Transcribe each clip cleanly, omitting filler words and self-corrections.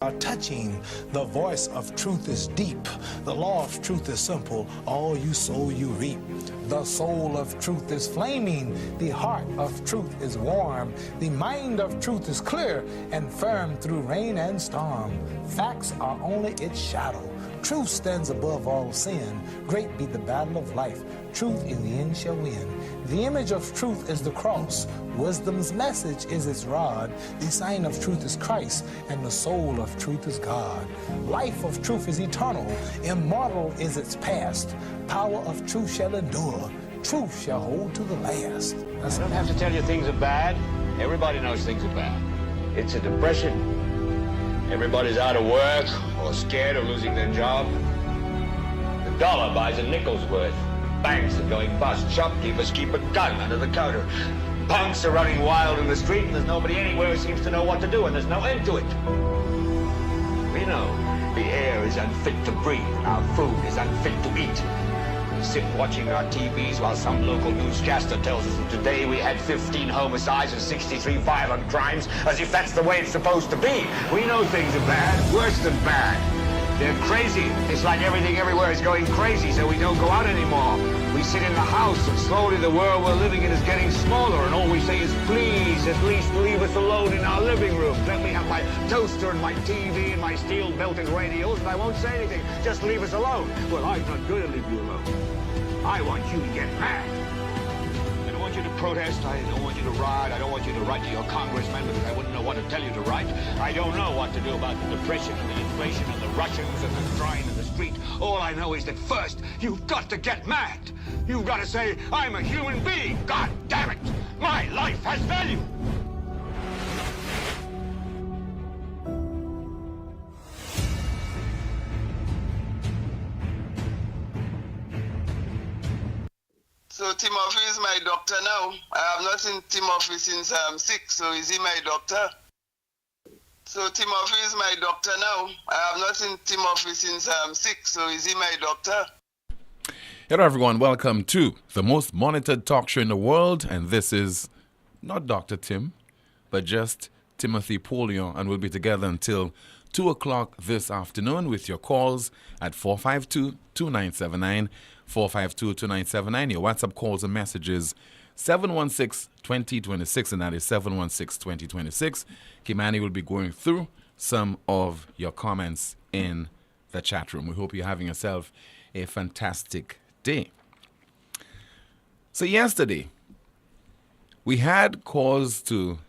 are touching. The voice of truth is deep. The law of truth is simple. All you sow, you reap. The soul of truth is flaming. The heart of truth is warm. The mind of truth is clear and firm through rain and storm. Facts are only its shadow. Truth stands above all sin. Great be the battle of life. Truth in the end shall win. The image of truth is the cross. Wisdom's message is its rod. The sign of truth is Christ, and the soul of truth is God. Life of truth is eternal. Immortal is its past. Power of truth shall endure. Truth shall hold to the last. I don't have to tell you things are bad. Everybody knows things are bad. It's a depression. Everybody's out of work or scared of losing their job. The dollar buys a nickel's worth. Banks are going bust. Shopkeepers keep a gun under the counter. Punks are running wild in the street, and there's nobody anywhere who seems to know what to do, and there's no end to it. We know the air is unfit to breathe, and our food is unfit to eat. We sit watching our TVs while some local newscaster tells us that today we had 15 homicides and 63 violent crimes, as if that's the way it's supposed to be. We know things are bad, worse than bad. They're crazy. It's like everything everywhere is going crazy, so we don't go out anymore. We sit in the house, and slowly the world we're living in is getting smaller, and all we say is, please, at least leave us alone in our living room. Let me have my toaster and my TV and my steel-belted radios, and I won't say anything. Just leave us alone. Well, I'm not going to leave you alone. I want you to get mad. I don't want you to protest. I don't want you to riot. I don't want you to write to your congressman because I wouldn't know what to tell you to write. I don't know what to do about the depression and the inflation and the Russians and the crying in the street. All I know is that first, you've got to get mad. You've got to say, I'm a human being. God damn it. My life has value. So Timothy is my doctor now. I have not seen Timothy since I'm sick, so is he my doctor? So Timothy is my doctor now. I have not seen Timothy since I'm sick, so is he my doctor? Hello everyone, welcome to the most monitored talk show in the world, and this is not Dr. Tim, but just Timothy Poleon, and we'll be together until 2 o'clock this afternoon with your calls at 452-2979, 452-2979. Your WhatsApp calls and messages 716-2026, and that is 716-2026. Kimani will be going through some of your comments in the chat room. We hope you're having yourself a fantastic day. So yesterday, we had cause to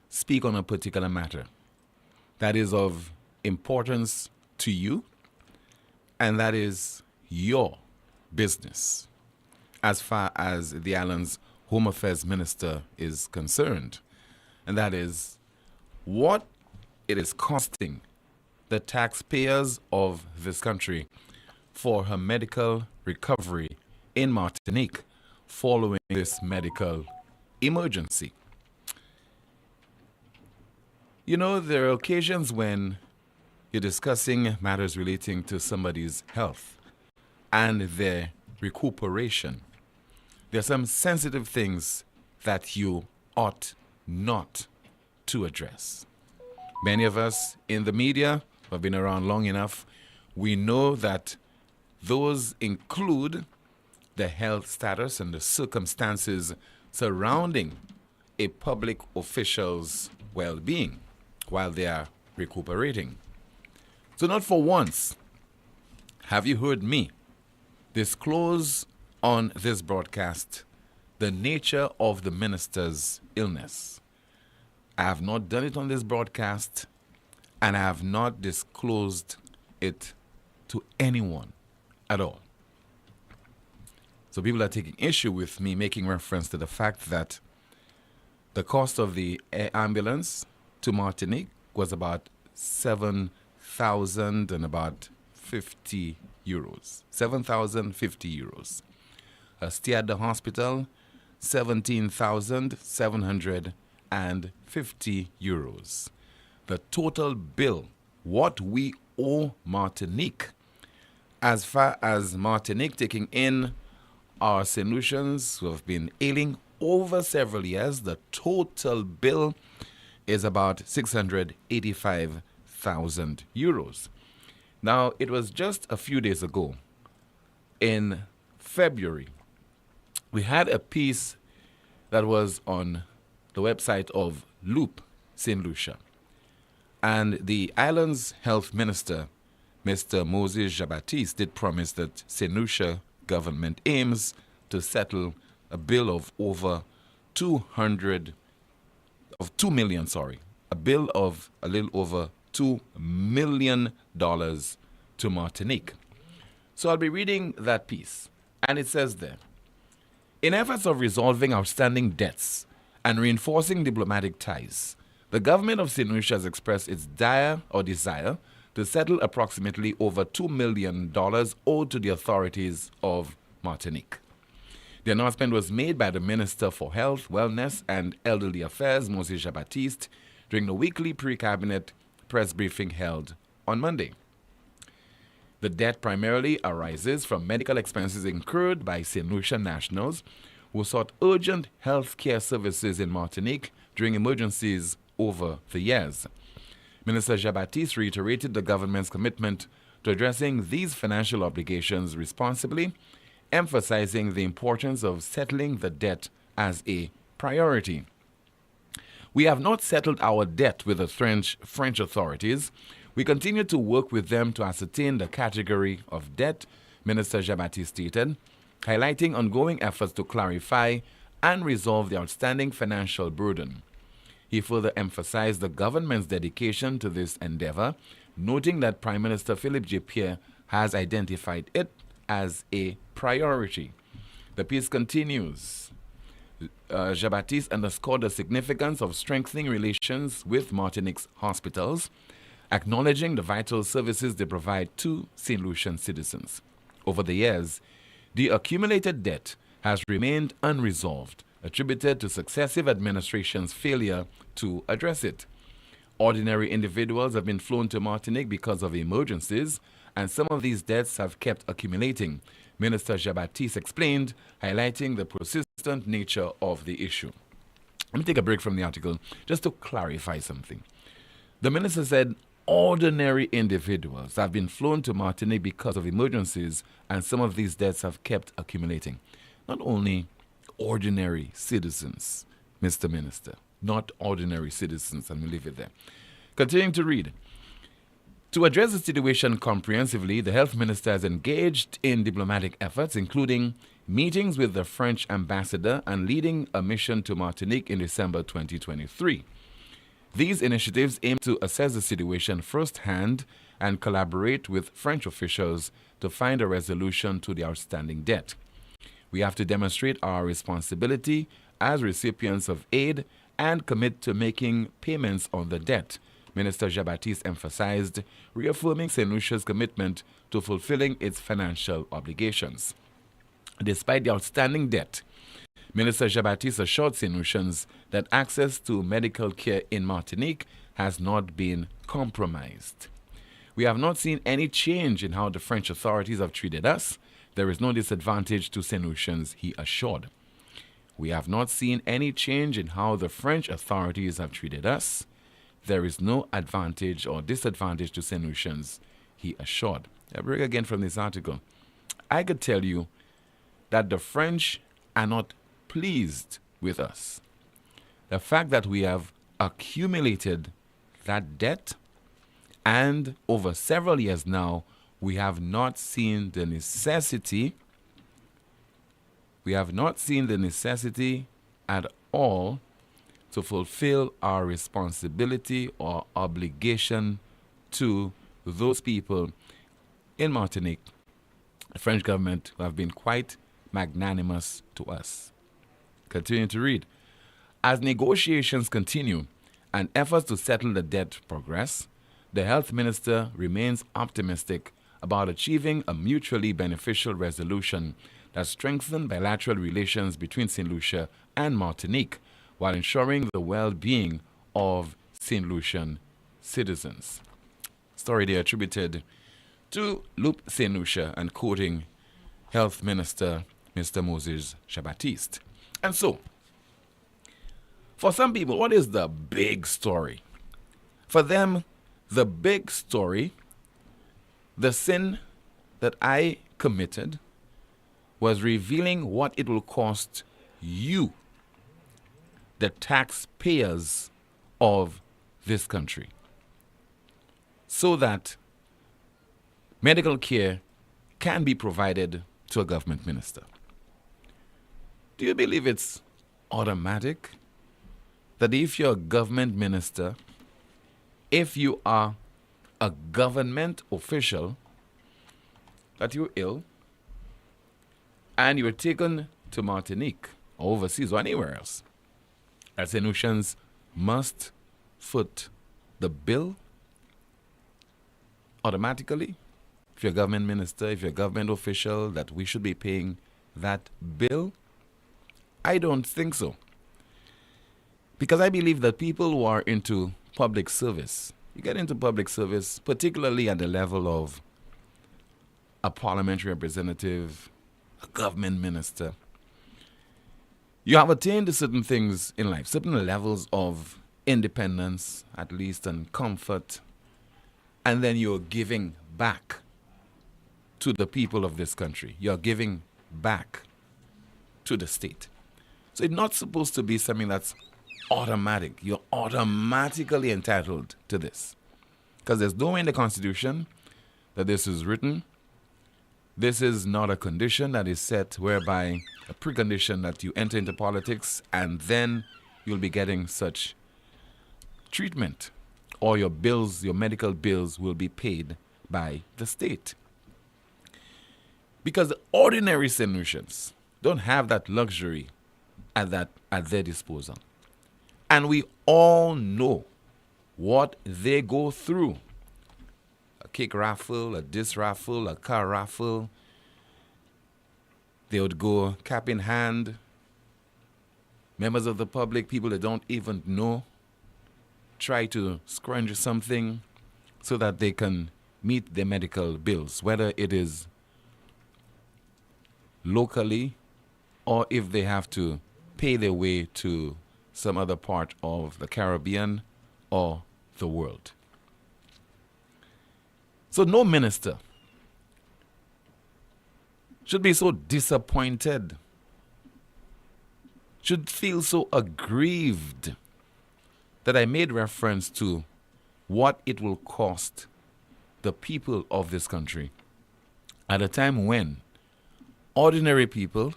speak on a particular matter that is of importance to you, and that is your business as far as the island's Home Affairs Minister is concerned, and that is what it is costing the taxpayers of this country for her medical recovery in Martinique following this medical emergency. You know, there are occasions when you're discussing matters relating to somebody's health and their recuperation. There are some sensitive things that you ought not to address. Many of us in the media who have been around long enough, we know that those include the health status and the circumstances surrounding a public official's well-being while they are recuperating. So not for once have you heard me disclose on this broadcast the nature of the minister's illness. I have not done it on this broadcast, and I have not disclosed it to anyone at all. So people are taking issue with me making reference to the fact that the cost of the air ambulance to Martinique was about 7,000 and about 50 euros. 7,050 euros. A stay at the hospital, 17,750 euros. The total bill, what we owe Martinique, as far as Martinique taking in our solutions who have been ailing over several years, the total bill is about 685 100,000 euros. Now, it was just a few days ago, in February, we had a piece that was on the website of Loop St. Lucia. And the island's health minister, Mr. Moses Jean-Baptiste, did promise that St. Lucia government aims to settle a bill of over $2 million, a bill of a little over $2 million to Martinique. So I'll be reading that piece, and it says there, in efforts of resolving outstanding debts and reinforcing diplomatic ties, the government of St. Lucia has expressed its desire to settle approximately over $2 million owed to the authorities of Martinique. The announcement was made by the Minister for Health, Wellness and Elderly Affairs, Moses Jean-Baptiste, during the weekly pre-cabinet press briefing held on Monday. The debt primarily arises from medical expenses incurred by St. Lucia nationals who sought urgent health care services in Martinique during emergencies over the years. Minister Jean-Baptiste reiterated the government's commitment to addressing these financial obligations responsibly, emphasizing the importance of settling the debt as a priority. We have not settled our debt with the French authorities. We continue to work with them to ascertain the category of debt, Minister Jean-Baptiste stated, highlighting ongoing efforts to clarify and resolve the outstanding financial burden. He further emphasized the government's dedication to this endeavor, noting that Prime Minister Philippe J. Pierre has identified it as a priority. The piece continues. Jean-Baptiste underscored the significance of strengthening relations with Martinique's hospitals, acknowledging the vital services they provide to St. Lucian citizens. Over the years, the accumulated debt has remained unresolved, attributed to successive administrations' failure to address it. Ordinary individuals have been flown to Martinique because of emergencies, and some of these debts have kept accumulating, Minister Jean-Baptiste explained, highlighting the persistent nature of the issue. Let me take a break from the article just to clarify something. The minister said ordinary individuals have been flown to Martinique because of emergencies, and some of these debts have kept accumulating. Not only ordinary citizens, Mr. Minister, not ordinary citizens, and we'll leave it there. Continuing to read. To address the situation comprehensively, the health minister has engaged in diplomatic efforts, including meetings with the French ambassador and leading a mission to Martinique in December 2023. These initiatives aim to assess the situation firsthand and collaborate with French officials to find a resolution to the outstanding debt. We have to demonstrate our responsibility as recipients of aid and commit to making payments on the debt, Minister Jean-Baptiste emphasized, reaffirming St. Lucia's commitment to fulfilling its financial obligations. Despite the outstanding debt, Minister Jean-Baptiste assured St. Lucians that access to medical care in Martinique has not been compromised. We have not seen any change in how the French authorities have treated us. There is no disadvantage to St. Lucians, he assured. We have not seen any change in how the French authorities have treated us. There is no advantage or disadvantage to St. Lucians, he assured. I break again from this article. I could tell you that the French are not pleased with us. The fact that we have accumulated that debt, and over several years now, we have not seen the necessity at all to fulfill our responsibility or obligation to those people in Martinique, the French government, who have been quite magnanimous to us. Continue to read. As negotiations continue and efforts to settle the debt progress, the health minister remains optimistic about achieving a mutually beneficial resolution that strengthens bilateral relations between St. Lucia and Martinique while ensuring the well-being of St. Lucian citizens. Story there attributed to Loop St. Lucia and quoting Health Minister Mr. Moses Jean-Baptiste. And so, for some people, what is the big story? For them, The big story, the sin that I committed, was revealing what it will cost you, the taxpayers of this country, so that medical care can be provided to a government minister. Do you believe it's automatic that if you're a government minister, if you are a government official, that you're ill and you're taken to Martinique or overseas or anywhere else, that St. Lucians must foot the bill automatically? If you're a government minister, if you're a government official, that we should be paying that bill? I don't think so. Because I believe that people who are into public service, you get into public service, particularly at the level of a parliamentary representative, a government minister, you have attained certain things in life, certain levels of independence, at least, and comfort, and then you're giving back to the people of this country. You're giving back to the state. So it's not supposed to be something that's automatic. You're automatically entitled to this. Because there's nowhere in the Constitution that this is written. This is not a condition that is set whereby a precondition that you enter into politics and then you'll be getting such treatment, or your bills, your medical bills will be paid by the state. Because the ordinary St. Lucians don't have that luxury at their disposal. And we all know what they go through. A cake raffle, a disc raffle, a car raffle. They would go cap in hand. Members of the public, people that don't even know, try to scrounge something so that they can meet their medical bills, whether it is locally or if they have to pay their way to some other part of the Caribbean or the world. So no minister should be so disappointed, should feel so aggrieved that I made reference to what it will cost the people of this country at a time when ordinary people,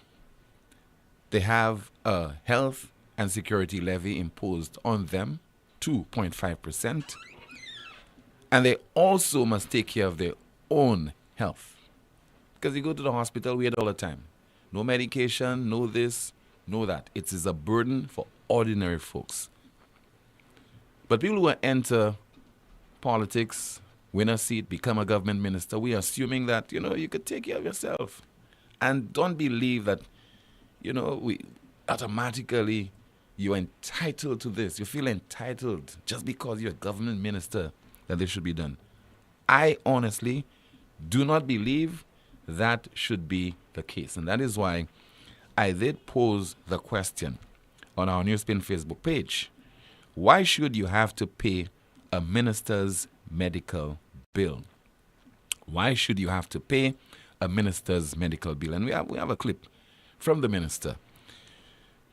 they have a health and security levy imposed on them, 2.5%, and they also must take care of their own health. Because you go to the hospital, we hear it all the time. No medication, no this, no that. It is a burden for ordinary folks. But people who enter politics, win a seat, become a government minister, we are assuming that, you could take care of yourself. And don't believe that, we automatically, you're entitled to this. You feel entitled just because you're a government minister that this should be done. I honestly do not believe that should be the case. And that is why I did pose the question on our NewsSpin Facebook page. Why should you have to pay a minister's medical bill? Why should you have to pay a minister's medical bill? And we have a clip from the minister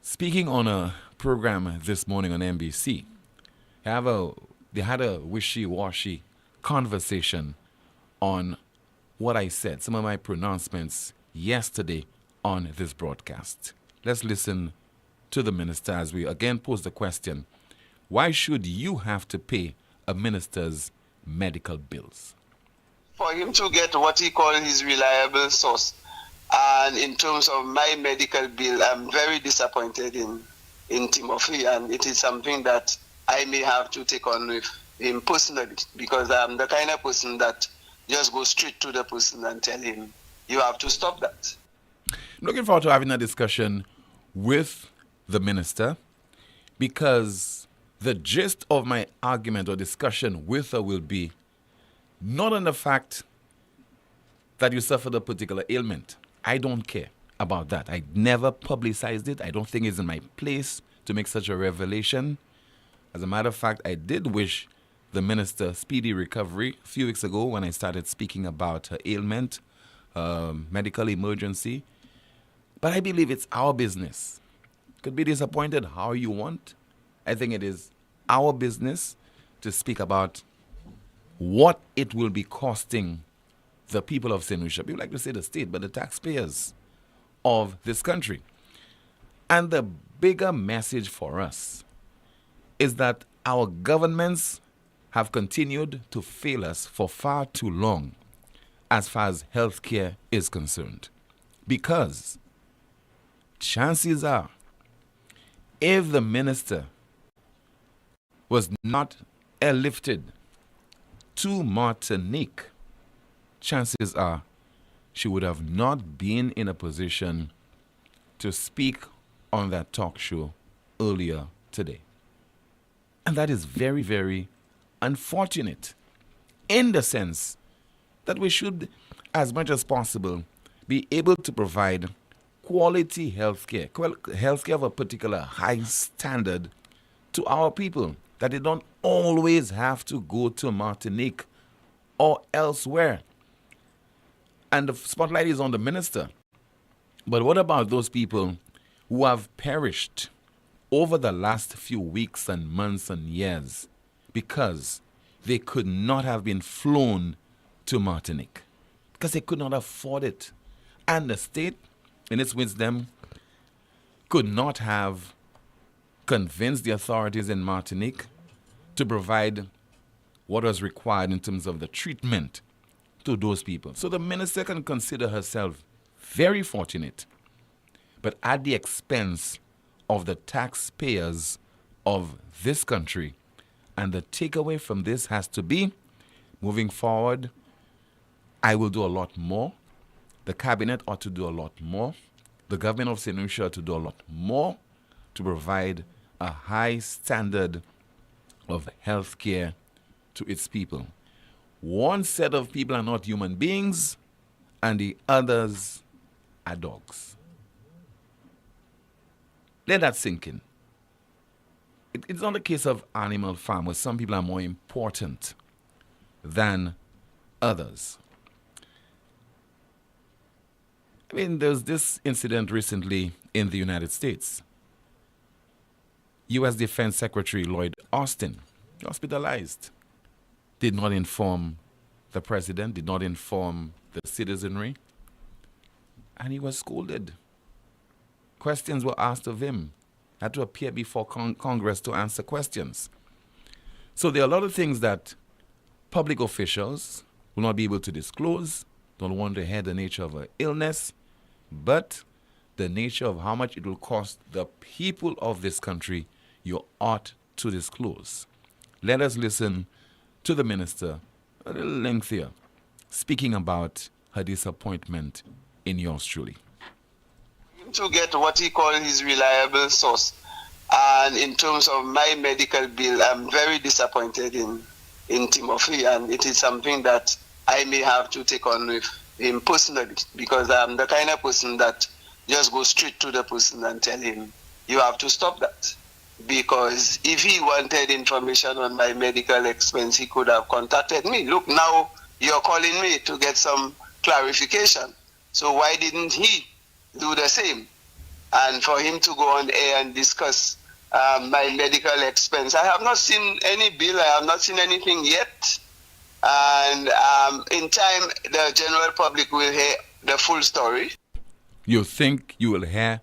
speaking on a program this morning on NBC. They had a wishy-washy conversation on what I said, some of my pronouncements yesterday on this broadcast. Let's listen to the minister as we again pose the question, why should you have to pay a minister's medical bills? For him to get what he calls his reliable source. And in terms of my medical bill, I'm very disappointed in Timothy, and it is something that I may have to take on with him personally, because I'm the kind of person that just goes straight to the person and tell him, you have to stop that. Looking forward to having a discussion with the minister, because the gist of my argument or discussion with her will be not on the fact that you suffered a particular ailment. I don't care about that. I never publicized it. I don't think it's in my place to make such a revelation. As a matter of fact, I did wish the minister speedy recovery a few weeks ago when I started speaking about her ailment, medical emergency. But I believe it's our business. Could be disappointed how you want. I think it is our business to speak about what it will be costing the people of St. Lucia. People like to say the state, but the taxpayers of this country. And the bigger message for us is that our governments have continued to fail us for far too long as far as healthcare is concerned. Because chances are, if the minister was not airlifted to Martinique, chances are she would have not been in a position to speak on that talk show earlier today. And that is very, very unfortunate in the sense that we should, as much as possible, be able to provide quality healthcare, healthcare of a particular high standard to our people, that they don't always have to go to Martinique or elsewhere. And the spotlight is on the minister. But what about those people who have perished over the last few weeks and months and years because they could not have been flown to Martinique, because they could not afford it? And the state, in its wisdom, could not have convinced the authorities in Martinique to provide what was required in terms of the treatment to those people. So the minister can consider herself very fortunate, but at the expense of the taxpayers of this country. And the takeaway from this has to be, moving forward, I will do a lot more. The cabinet ought to do a lot more. The government of St. Lucia ought to do a lot more to provide a high standard of health care to its people. One set of people are not human beings, and the others are dogs. Let that sink in. It's not a case of animal farm where some people are more important than others. I mean, there's this incident recently in the United States. U.S. Defense Secretary Lloyd Austin, hospitalized, did not inform the president, did not inform the citizenry, and he was scolded. Questions were asked of him, had to appear before Congress to answer questions. So there are a lot of things that public officials will not be able to disclose, don't want to hear the nature of an illness, but the nature of how much it will cost the people of this country, you ought to disclose. Let us listen to the minister, a little lengthier, speaking about her disappointment in yours truly. To get what he called his reliable source. And in terms of my medical bill, I'm very disappointed in Timothy, and it is something that I may have to take on with him personally, because I'm the kind of person that just goes straight to the person and tell him, you have to stop that. Because if he wanted information on my medical expense, he could have contacted me. Look, now you're calling me to get some clarification. So why didn't he do the same? And for him to go on air and discuss my medical expense, I have not seen any bill, I have not seen anything yet. And in time, the general public will hear the full story. You think you will hear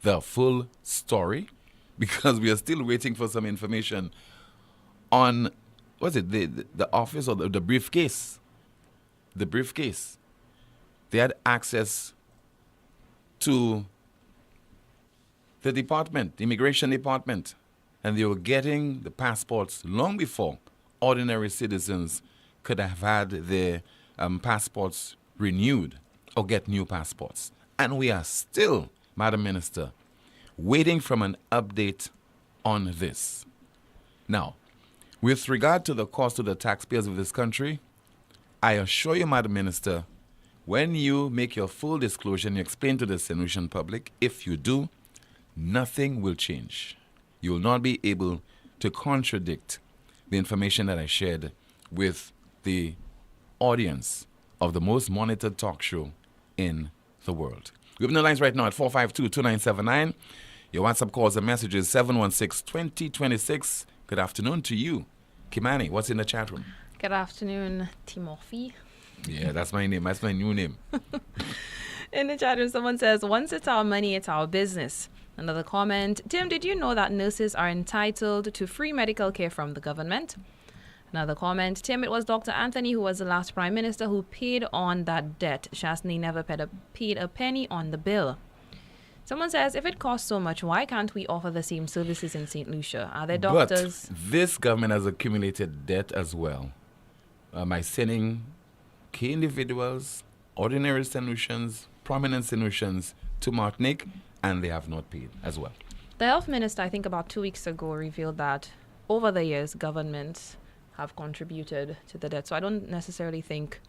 the full story? Because we are still waiting for some information on, what's it, the office or the briefcase? The briefcase. They had access to the department, the immigration department, and they were getting the passports long before ordinary citizens could have had their passports renewed or get new passports. And we are still, Madam Minister, waiting for an update on this. Now, with regard to the cost to the taxpayers of this country, I assure you, Madam Minister, when you make your full disclosure and you explain to the St. Lucian public, if you do, nothing will change. You will not be able to contradict the information that I shared with the audience of the most monitored talk show in the world. We have the lines right now at 452-2979. Your WhatsApp calls and messages 716-2026. Good afternoon to you. Kimani, what's in the chat room? Good afternoon, Timothy. Yeah, that's my name. That's my new name. In the chat room, someone says, once it's our money, it's our business. Another comment, Tim, did you know that nurses are entitled to free medical care from the government? Another comment, Tim, it was Dr. Anthony who was the last prime minister who paid on that debt. Shastney never paid a penny on the bill. Someone says, if it costs so much, why can't we offer the same services in St. Lucia? Are there doctors? But this government has accumulated debt as well by sending key individuals, ordinary St. Lucians, prominent St. Lucians to Martinique, and they have not paid as well. The health minister, I think about 2 weeks ago, revealed that over the years, governments have contributed to the debt. So I don't necessarily think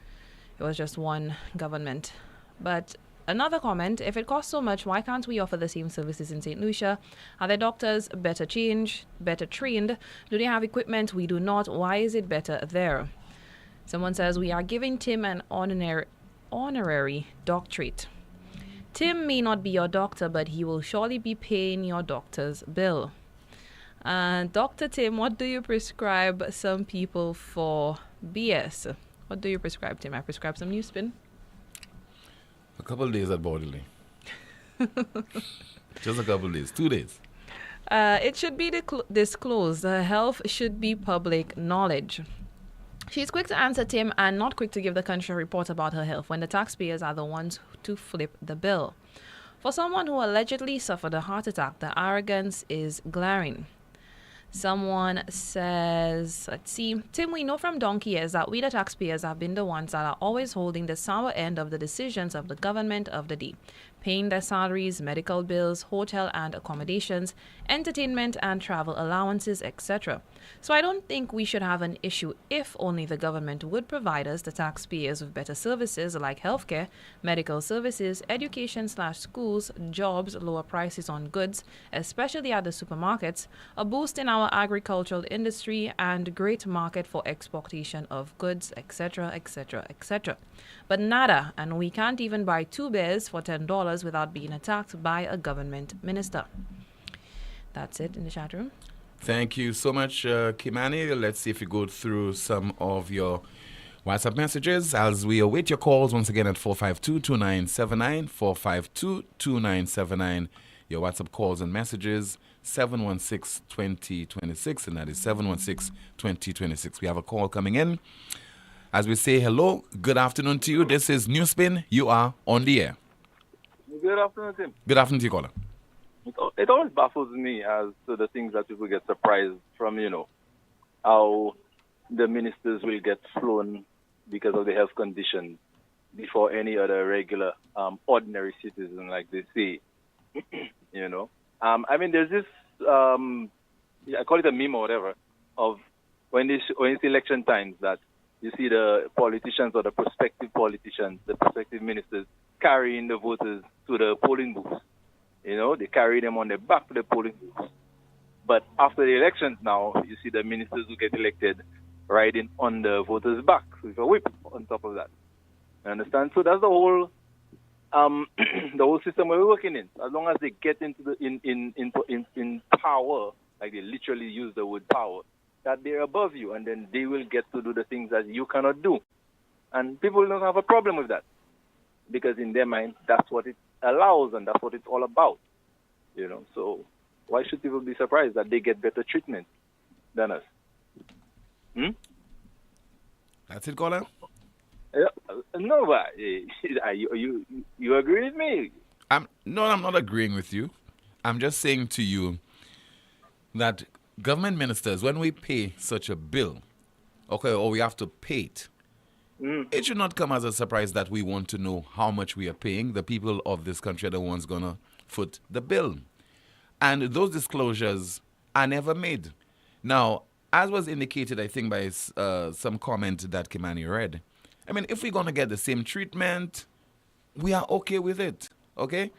it was just one government. But another comment, if it costs so much, why can't we offer the same services in St. Lucia? Are the doctors better trained? Do they have equipment? We do not. Why is it better there? Someone says, we are giving Tim an honorary doctorate. Tim may not be your doctor, but he will surely be paying your doctor's bill. Dr. Tim, what do you prescribe some people for BS? What do you prescribe, Tim? I prescribe some NewsSpin. A couple of days at Borderley. Just a couple of days. 2 days. It should be disclosed. Health should be public knowledge. She's quick to answer Tim and not quick to give the country a report about her health when the taxpayers are the ones to flip the bill. For someone who allegedly suffered a heart attack, the arrogance is glaring. Someone says, let's see, Tim, we know from donkey years that we the taxpayers have been the ones that are always holding the sour end of the decisions of the government of the day, paying their salaries, medical bills, hotel and accommodations, entertainment and travel allowances, etc. So I don't think we should have an issue if only the government would provide us, the taxpayers, with better services like healthcare, medical services, education/schools, jobs, lower prices on goods, especially at the supermarkets, a boost in our agricultural industry, and great market for exportation of goods, etc., etc., etc. But nada, and we can't even buy 2 bears for $10 without being attacked by a government minister. That's it in the chat room. Thank you so much, Kimani. Let's see if we go through some of your WhatsApp messages as we await your calls once again at 452-2979, 452-2979. Your WhatsApp calls and messages, 716-2026, and that is 716-2026. We have a call coming in. As we say hello, good afternoon to you. This is NewsSpin. You are on the air. Good afternoon, Tim. Good afternoon to you, caller. It always baffles me as to the things that people get surprised from, how the ministers will get flown because of the health conditions before any other regular, ordinary citizen, like they say. There's this, I call it a meme or whatever, of when it's election times that you see the politicians or the prospective politicians, the prospective ministers carrying the voters to the polling booths. They carry them on their back to the polling booths. But after the elections now, you see the ministers who get elected riding on the voters' back with a whip on top of that. You understand? So that's the whole the whole system we're working in. As long as they get into the in power, like they literally use the word power, that they're above you, and then they will get to do the things that you cannot do. And people don't have a problem with that, because in their mind, that's what it allows, and that's what it's all about. So why should people be surprised that they get better treatment than us? That's it, caller? No, but you agree with me? I'm not agreeing with you. I'm just saying to you that government ministers, when we pay such a bill, or we have to pay it, it should not come as a surprise that we want to know how much we are paying. The people of this country are the ones going to foot the bill. And those disclosures are never made. Now, as was indicated, I think, by some comment that Kimani read, if we're going to get the same treatment, we are okay with it, okay?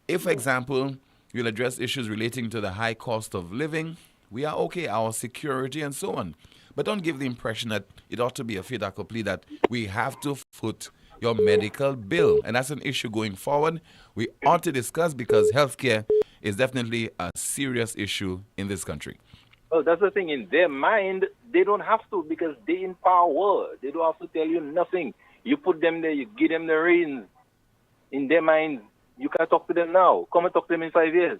If, for example, we'll address issues relating to the high cost of living, we are okay, our security and so on. But don't give the impression that it ought to be a fait accompli that we have to foot your medical bill. And that's an issue going forward. We ought to discuss because healthcare is definitely a serious issue in this country. Well, that's the thing. In their mind, they don't have to because they in power. They don't have to tell you nothing. You put them there, you give them the reins. In their mind, you can talk to them now. Come and talk to them in 5 years.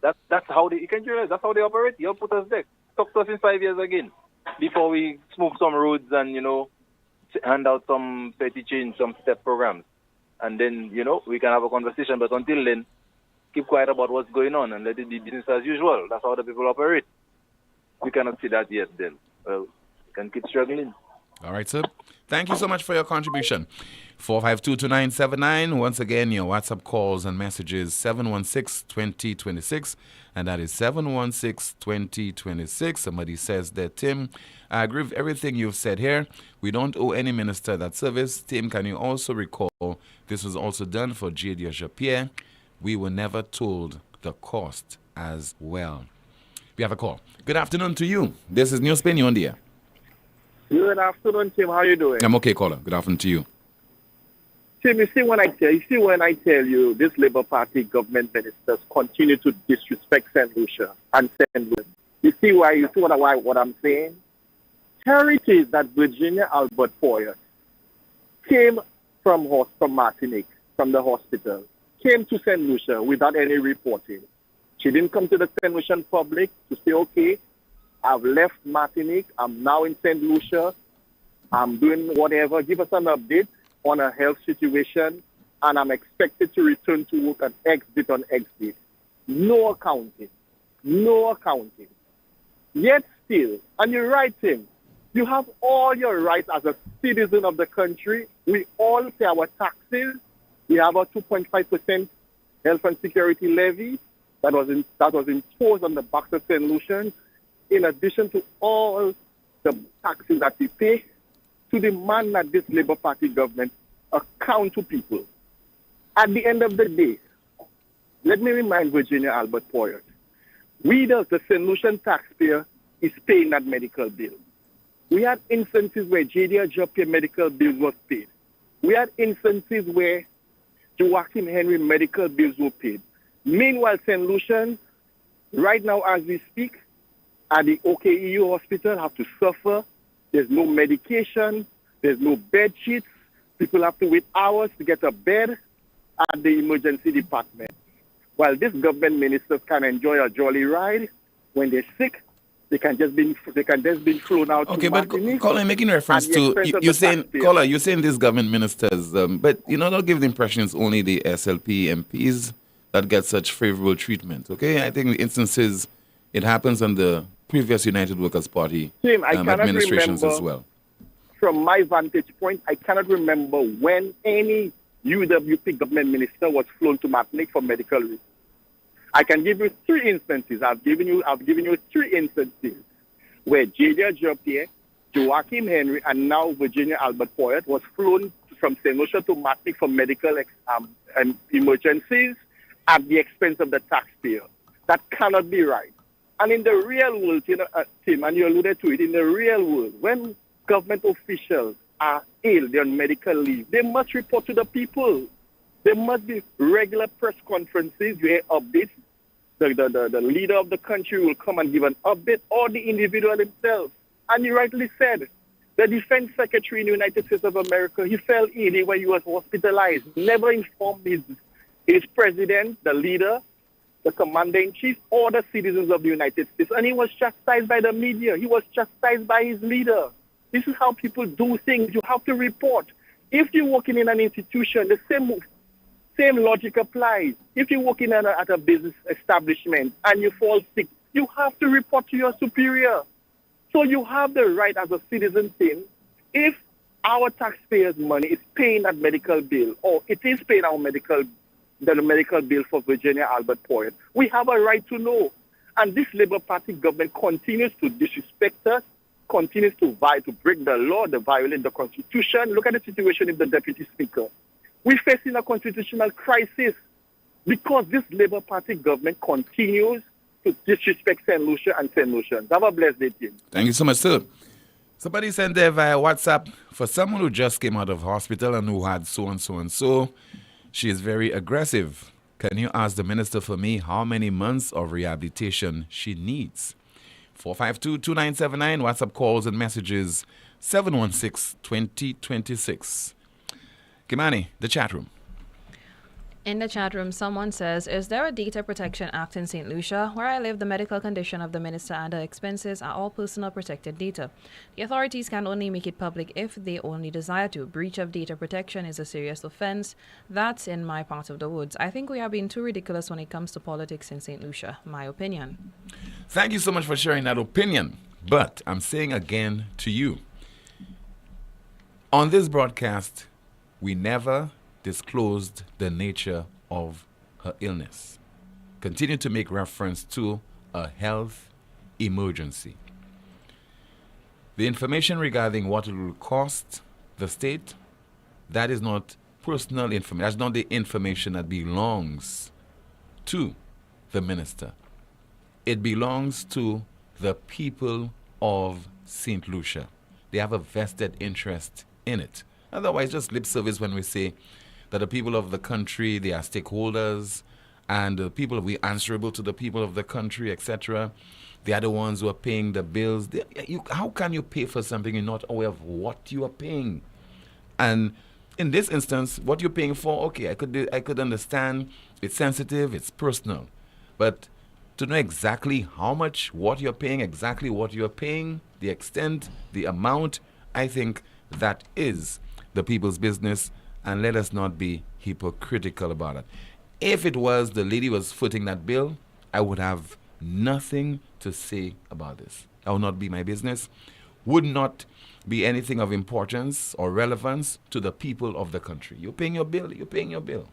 That's how they, you can realize, that's how they operate. You'll put us there. Talk to us in 5 years again before we smoke some roads and, hand out some petty change, some step programs. And then, we can have a conversation. But until then, keep quiet about what's going on and let it be business as usual. That's how the people operate. We cannot see that yet then. Well, we can keep struggling. All right, sir. Thank you so much for your contribution. 452-2979. Once again, your WhatsApp calls and messages 716-2026. And that is 716-2026. Somebody says that, Tim, I agree with everything you've said here. We don't owe any minister that service. Tim, can you also recall this was also done for J.D. Japierre? We were never told the cost as well. We have a call. Good afternoon to you. This is NewsSpin. You're on the air. Good afternoon, Tim. How are you doing? I'm okay, caller. Good afternoon to you. Tim, you see when I tell you this Labour Party government ministers continue to disrespect St. Lucia and St. Louis. You see what I'm saying? Heritage that Virginia Albert Poyer came from Martinique, from the hospital, came to St. Lucia without any reporting. She didn't come to the St. Lucian public to say, okay, I've left Martinique, I'm now in St. Lucia, I'm doing whatever, give us an update on her health situation, and I'm expected to return to work at X date on X date. No accounting. Yet still, and you're right, Tim, you have all your rights as a citizen of the country. We all pay our taxes. We have a 2.5% health and security levy that was imposed on the backs of St. Lucians, in addition to all the taxes that we pay, to demand that this Labour Party government account to people. At the end of the day, let me remind Virginia Albert Poyer, we, the St. Lucian taxpayer, is paying that medical bill. We had instances where J.D. Japierre medical bills was paid. We had instances where Joachim Henry medical bills were paid. Meanwhile, St. Lucians, right now as we speak, at the OKEU hospital have to suffer. There's no medication. There's no bed sheets. People have to wait hours to get a bed at the emergency department. While these government ministers can enjoy a jolly ride, when they're sick, they can just be flown out. Okay, to but Martinique caller, making reference to you're saying these government ministers, but don't give the impression it's only the SLP MPs that get such favorable treatment. Okay, I think the instances it happens on the previous United Workers Party administrations as well. From my vantage point, I cannot remember when any UWP government minister was flown to Martinique for medical reasons. I can give you three instances. I've given you three instances where J.D. Japierre, Joachim Henry, and now Virginia Albert Poyer was flown from St. Lucia to Martinique for medical emergencies at the expense of the taxpayer. That cannot be right. And in the real world, Tim, and you alluded to it, in the real world, when government officials are ill, they're on medical leave, they must report to the people. There must be regular press conferences where updates. The leader of the country will come and give an update, or the individual himself. And you rightly said, the defense secretary in the United States of America, he fell ill when he was hospitalized, never informed his president, the leader, the commander-in-chief, or the citizens of the United States. And he was chastised by the media. He was chastised by his leader. This is how people do things. You have to report. If you're working in an institution, the same logic applies. If you're working at a business establishment and you fall sick, you have to report to your superior. So you have the right as a citizen, Tim, if our taxpayers' money is paying that medical bill, or it is paying the medical bill for Virginia Albert Poyer, we have a right to know. And this Labour Party government continues to disrespect us, continues to break the law, to violate the Constitution. Look at the situation with the Deputy Speaker. We're facing a constitutional crisis because this Labour Party government continues to disrespect St. Lucia and St. Lucians. Have a blessed day, team. Thank you so much, sir. Somebody sent there via WhatsApp, for someone who just came out of hospital and who had so and so and so, she is very aggressive. Can you ask the minister for me how many months of rehabilitation she needs? 452-2979, WhatsApp calls and messages 716-2026. Kimani, the chat room. In the chat room, someone says, is there a Data Protection Act in St. Lucia? Where I live, the medical condition of the minister and her expenses are all personal protected data. The authorities can only make it public if they only desire to. Breach of data protection is a serious offense. That's in my part of the woods. I think we are being too ridiculous when it comes to politics in St. Lucia. My opinion. Thank you so much for sharing that opinion. But I'm saying again to you, on this broadcast, we never disclosed the nature of her illness. Continue to make reference to a health emergency. The information regarding what it will cost the state, that is not personal information. That's not the information that belongs to the minister. It belongs to the people of St. Lucia. They have a vested interest in it. Otherwise, just lip service when we say that the people of the country, they are stakeholders, and the people, we answerable to the people of the country, etc. They are the ones who are paying the bills. How can you pay for something you're not aware of what you are paying? And in this instance, what you're paying for, okay, I could understand. It's sensitive, it's personal. But to know exactly how much, what you're paying, exactly what you're paying, the extent, the amount, I think that is the people's business. And let us not be hypocritical about it. If it was the lady was footing that bill, I would have nothing to say about this. That would not be my business. Would not be anything of importance or relevance to the people of the country. You're paying your bill, you're paying your bill.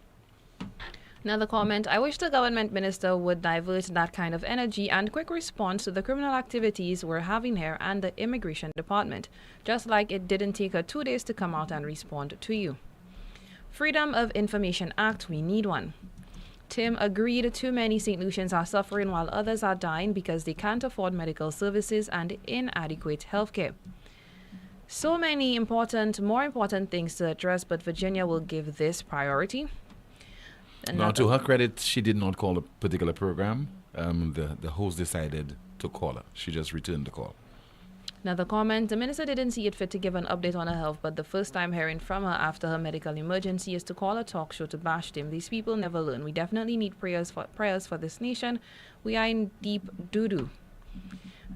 Another comment, I wish the government minister would divert that kind of energy and quick response to the criminal activities we're having here and the immigration department, just like it didn't take her 2 days to come out and respond to you. Freedom of Information Act, we need one. Tim agreed too many St. Lucians are suffering while others are dying because they can't afford medical services and inadequate health care. So many more important things to address, but Virginia will give this priority. Now, to her credit, she did not call a particular program. The host decided to call her. She just returned the call. Another comment, the minister didn't see it fit to give an update on her health, but the first time hearing from her after her medical emergency is to call a talk show to bash him. These people never learn. We definitely need prayers for this nation. We are in deep doo-doo.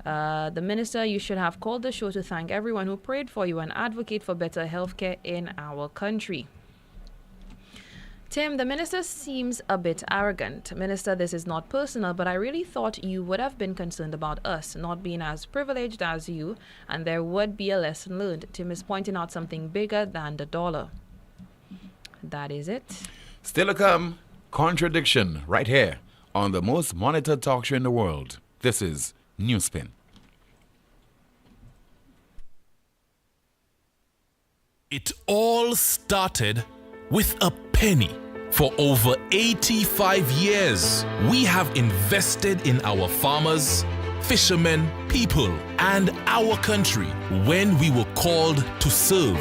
The minister, you should have called the show to thank everyone who prayed for you and advocate for better health care in our country. Tim, the minister seems a bit arrogant. Minister, this is not personal, but I really thought you would have been concerned about us not being as privileged as you, and there would be a lesson learned. Tim is pointing out something bigger than the dollar. That is it. Still to come, contradiction right here on the most monitored talk show in the world. This is NewsSpin. It all started with a penny. For over 85 years, we have invested in our farmers, fishermen, people, and our country. When we were called to serve,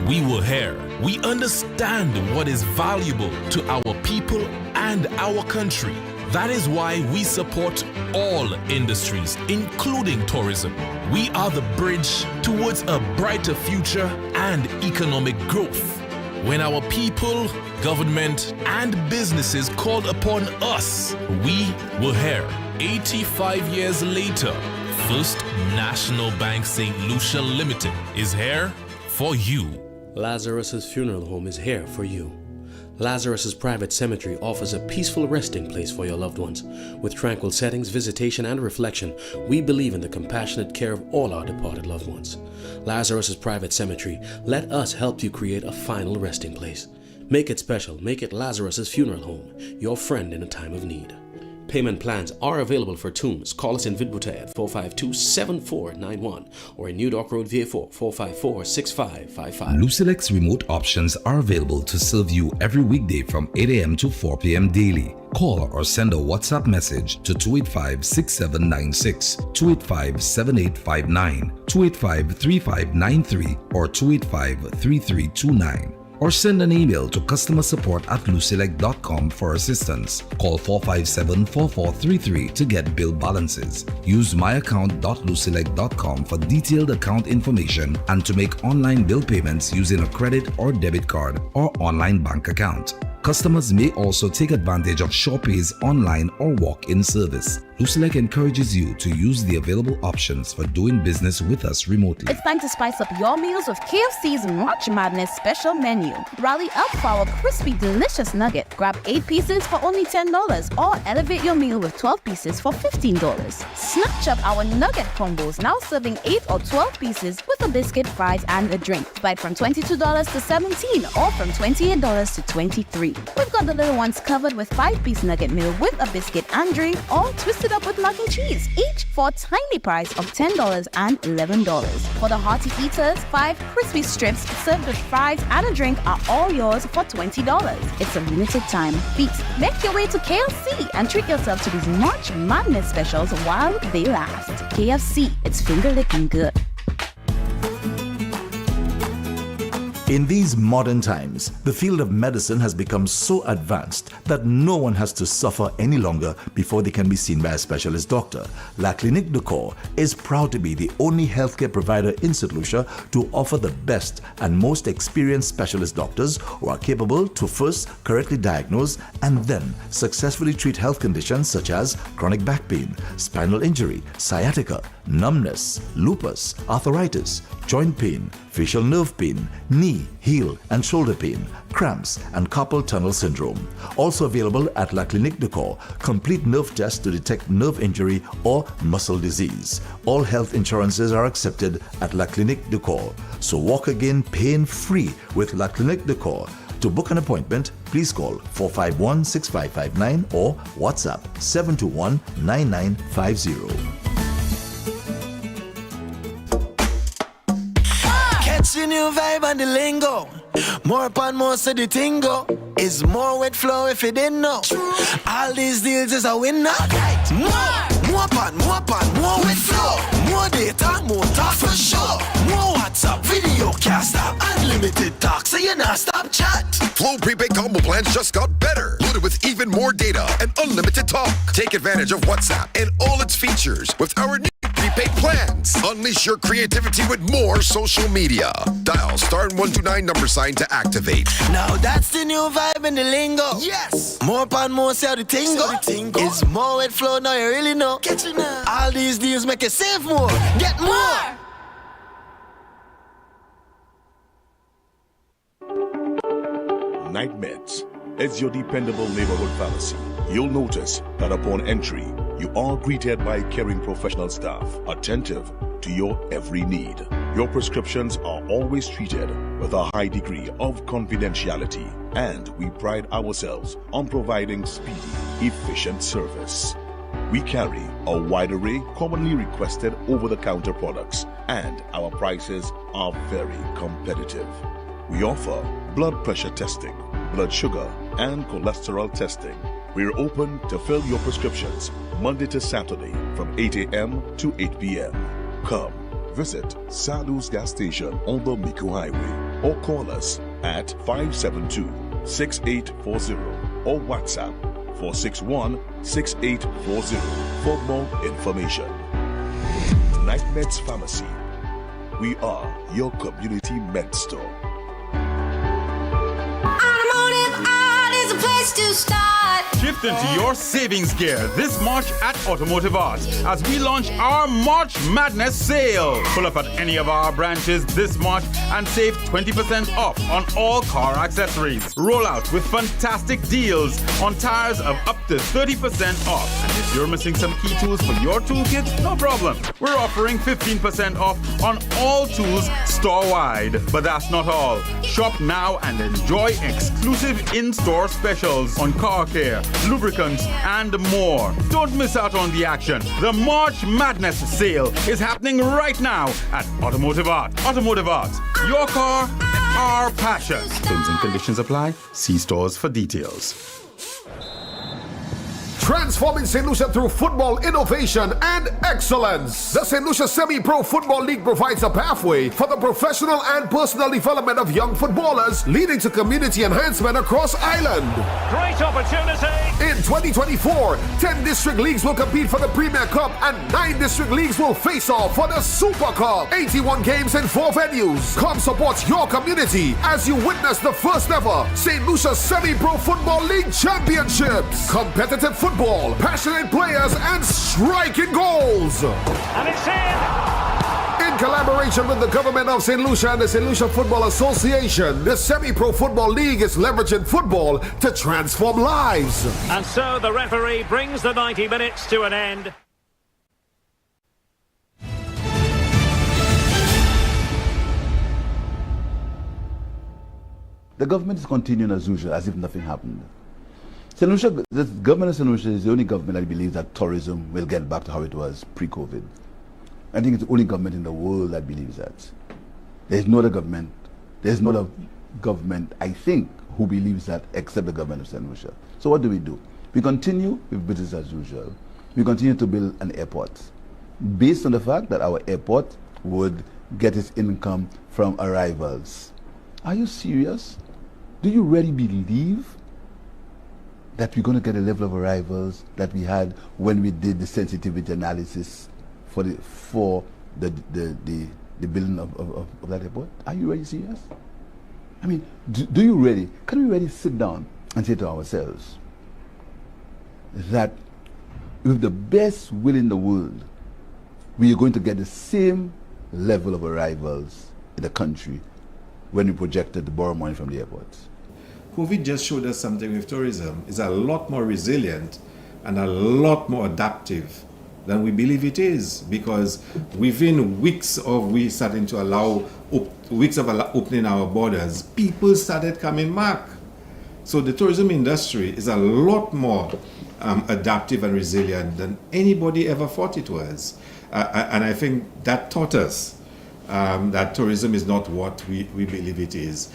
we were here. We understand what is valuable to our people and our country. That is why we support all industries, including tourism. We are the bridge towards a brighter future and economic growth. When our people, government, and businesses called upon us, we were here. 85 years later, First National Bank St. Lucia Limited is here for you. Lazarus's Funeral Home is here for you. Lazarus's Private Cemetery offers a peaceful resting place for your loved ones. With tranquil settings, visitation, and reflection, we believe in the compassionate care of all our departed loved ones. Lazarus's Private Cemetery, let us help you create a final resting place. Make it special. Make it Lazarus's Funeral Home, your friend in a time of need. Payment plans are available for Toombs. Call us in Vidbuta at 452-7491 or in New Dock Road, VA4, 454-6555. Lucilex remote options are available to serve you every weekday from 8 a.m. to 4 p.m. daily. Call or send a WhatsApp message to 285-6796, 285-7859, 285-3593 or 285-3329. Or send an email to customersupport@lucelec.com for assistance. Call 457-4433 to get bill balances. Use myaccount.lucelec.com for detailed account information and to make online bill payments using a credit or debit card or online bank account. Customers may also take advantage of SurePay's online or walk-in service. Lucelec encourages you to use the available options for doing business with us remotely. It's time to spice up your meals with KFC's March Madness special menu. Rally up for our crispy, delicious nugget. Grab 8 pieces for only $10 or elevate your meal with 12 pieces for $15. Snatch up our nugget combos, now serving 8 or 12 pieces with a biscuit, fries, and a drink. Buy from $22 to $17 or from $28 to $23. We've got the little ones covered with 5-piece nugget meal with a biscuit and drink, or twisted up with mac and cheese, each for a tiny price of $10 and $11. For the hearty eaters, 5 crispy strips served with fries and a drink are all yours for $20. It's a limited time feast. Make your way to KFC and treat yourself to these March Madness specials while they last. KFC, it's finger licking good. In these modern times, the field of medicine has become so advanced that no one has to suffer any longer before they can be seen by a specialist doctor. La Clinique de Corps is proud to be the only healthcare provider in St. Lucia to offer the best and most experienced specialist doctors who are capable to first correctly diagnose and then successfully treat health conditions such as chronic back pain, spinal injury, sciatica, numbness, lupus, arthritis, joint pain, facial nerve pain, knee, heel, and shoulder pain, cramps, and carpal tunnel syndrome. Also available at La Clinique de Corps, complete nerve tests to detect nerve injury or muscle disease. All health insurances are accepted at La Clinique de Corps. So walk again pain-free with La Clinique de Corps. To book an appointment, please call 451-6559 or WhatsApp 721-9950. Catch the new vibe and the lingo. More upon more so the tingo. Is more wet flow if you didn't know. All these deals is a winner. More upon more wet flow. More data, more talk for sure. More WhatsApp, video, cast out, unlimited talk, so you not stop chat. Flow prepaid combo plans just got better. Loaded with even more data and unlimited talk. Take advantage of WhatsApp and all its features with our new prepaid plans. Unleash your creativity with more social media. Dial *129 $sign to activate. Now that's the new vibe in the lingo. Yes. More upon more, see how the tingo. It's more wet flow, now you really know. Get you now. All these deals make you save more. Get more. Night Meds is your dependable neighborhood pharmacy. You'll notice that upon entry, you are greeted by caring professional staff, attentive to your every need. Your prescriptions are always treated with a high degree of confidentiality, and we pride ourselves on providing speedy, efficient service. We carry a wide array commonly requested over-the-counter products, and our prices are very competitive. We offer blood pressure testing, blood sugar, and cholesterol testing. We're open to fill your prescriptions Monday to Saturday from 8 a.m. to 8 p.m. Come visit Sadu's gas station on the Miku Highway or call us at 572-6840 or WhatsApp 461-6840 for more information. Night Meds Pharmacy. We are your community med store. Automotive Art is a place to start. Shift into your savings gear this March at Automotive Art as we launch our March Madness sale. Pull up at any of our branches this March and save 20% off on all car accessories. Roll out with fantastic deals on tires of up to 30% off. And if you're missing some key tools for your toolkit, no problem. We're offering 15% off on all tools store-wide. But that's not all. Shop now and enjoy exclusive in-store specials on car care, lubricants, and more. Don't miss out on the action. The March Madness sale is happening right now at Automotive Art. Automotive Art, your car, our passion. Terms and conditions apply. See stores for details. Transforming St. Lucia through football innovation and excellence. The St. Lucia Semi-Pro Football League provides a pathway for the professional and personal development of young footballers, leading to community enhancement across Ireland. Great opportunity. In 2024, 10 district leagues will compete for the Premier Cup and 9 district leagues will face off for the Super Cup. 81 games in 4 venues. Come support your community as you witness the first ever St. Lucia Semi-Pro Football League Championships. Competitive football, passionate players, and striking goals. And it's in. In collaboration with the government of St. Lucia and the St. Lucia Football Association, the Semi-Pro Football League is leveraging football to transform lives. And so the referee brings the 90 minutes to an end. The government is continuing as usual, as if nothing happened. St. Lucia, the government of St. Lucia is the only government that believes that tourism will get back to how it was pre-COVID. I think it's the only government in the world that believes that. There's no other government, I think, who believes that except the government of St. Lucia. So what do? We continue with business as usual. We continue to build an airport based on the fact that our airport would get its income from arrivals. Are you serious? Do you really believe that we're going to get a level of arrivals that we had when we did the sensitivity analysis for the building of that airport? Are you really serious? I mean, do you really, can we really sit down and say to ourselves that with the best will in the world, we are going to get the same level of arrivals in the country when we projected to borrow money from the airports? COVID just showed us something with tourism. It's a lot more resilient and a lot more adaptive than we believe it is, because within weeks of we starting to allow, weeks of opening our borders, people started coming back. So the tourism industry is a lot more adaptive and resilient than anybody ever thought it was. And I think that taught us that tourism is not what we believe it is.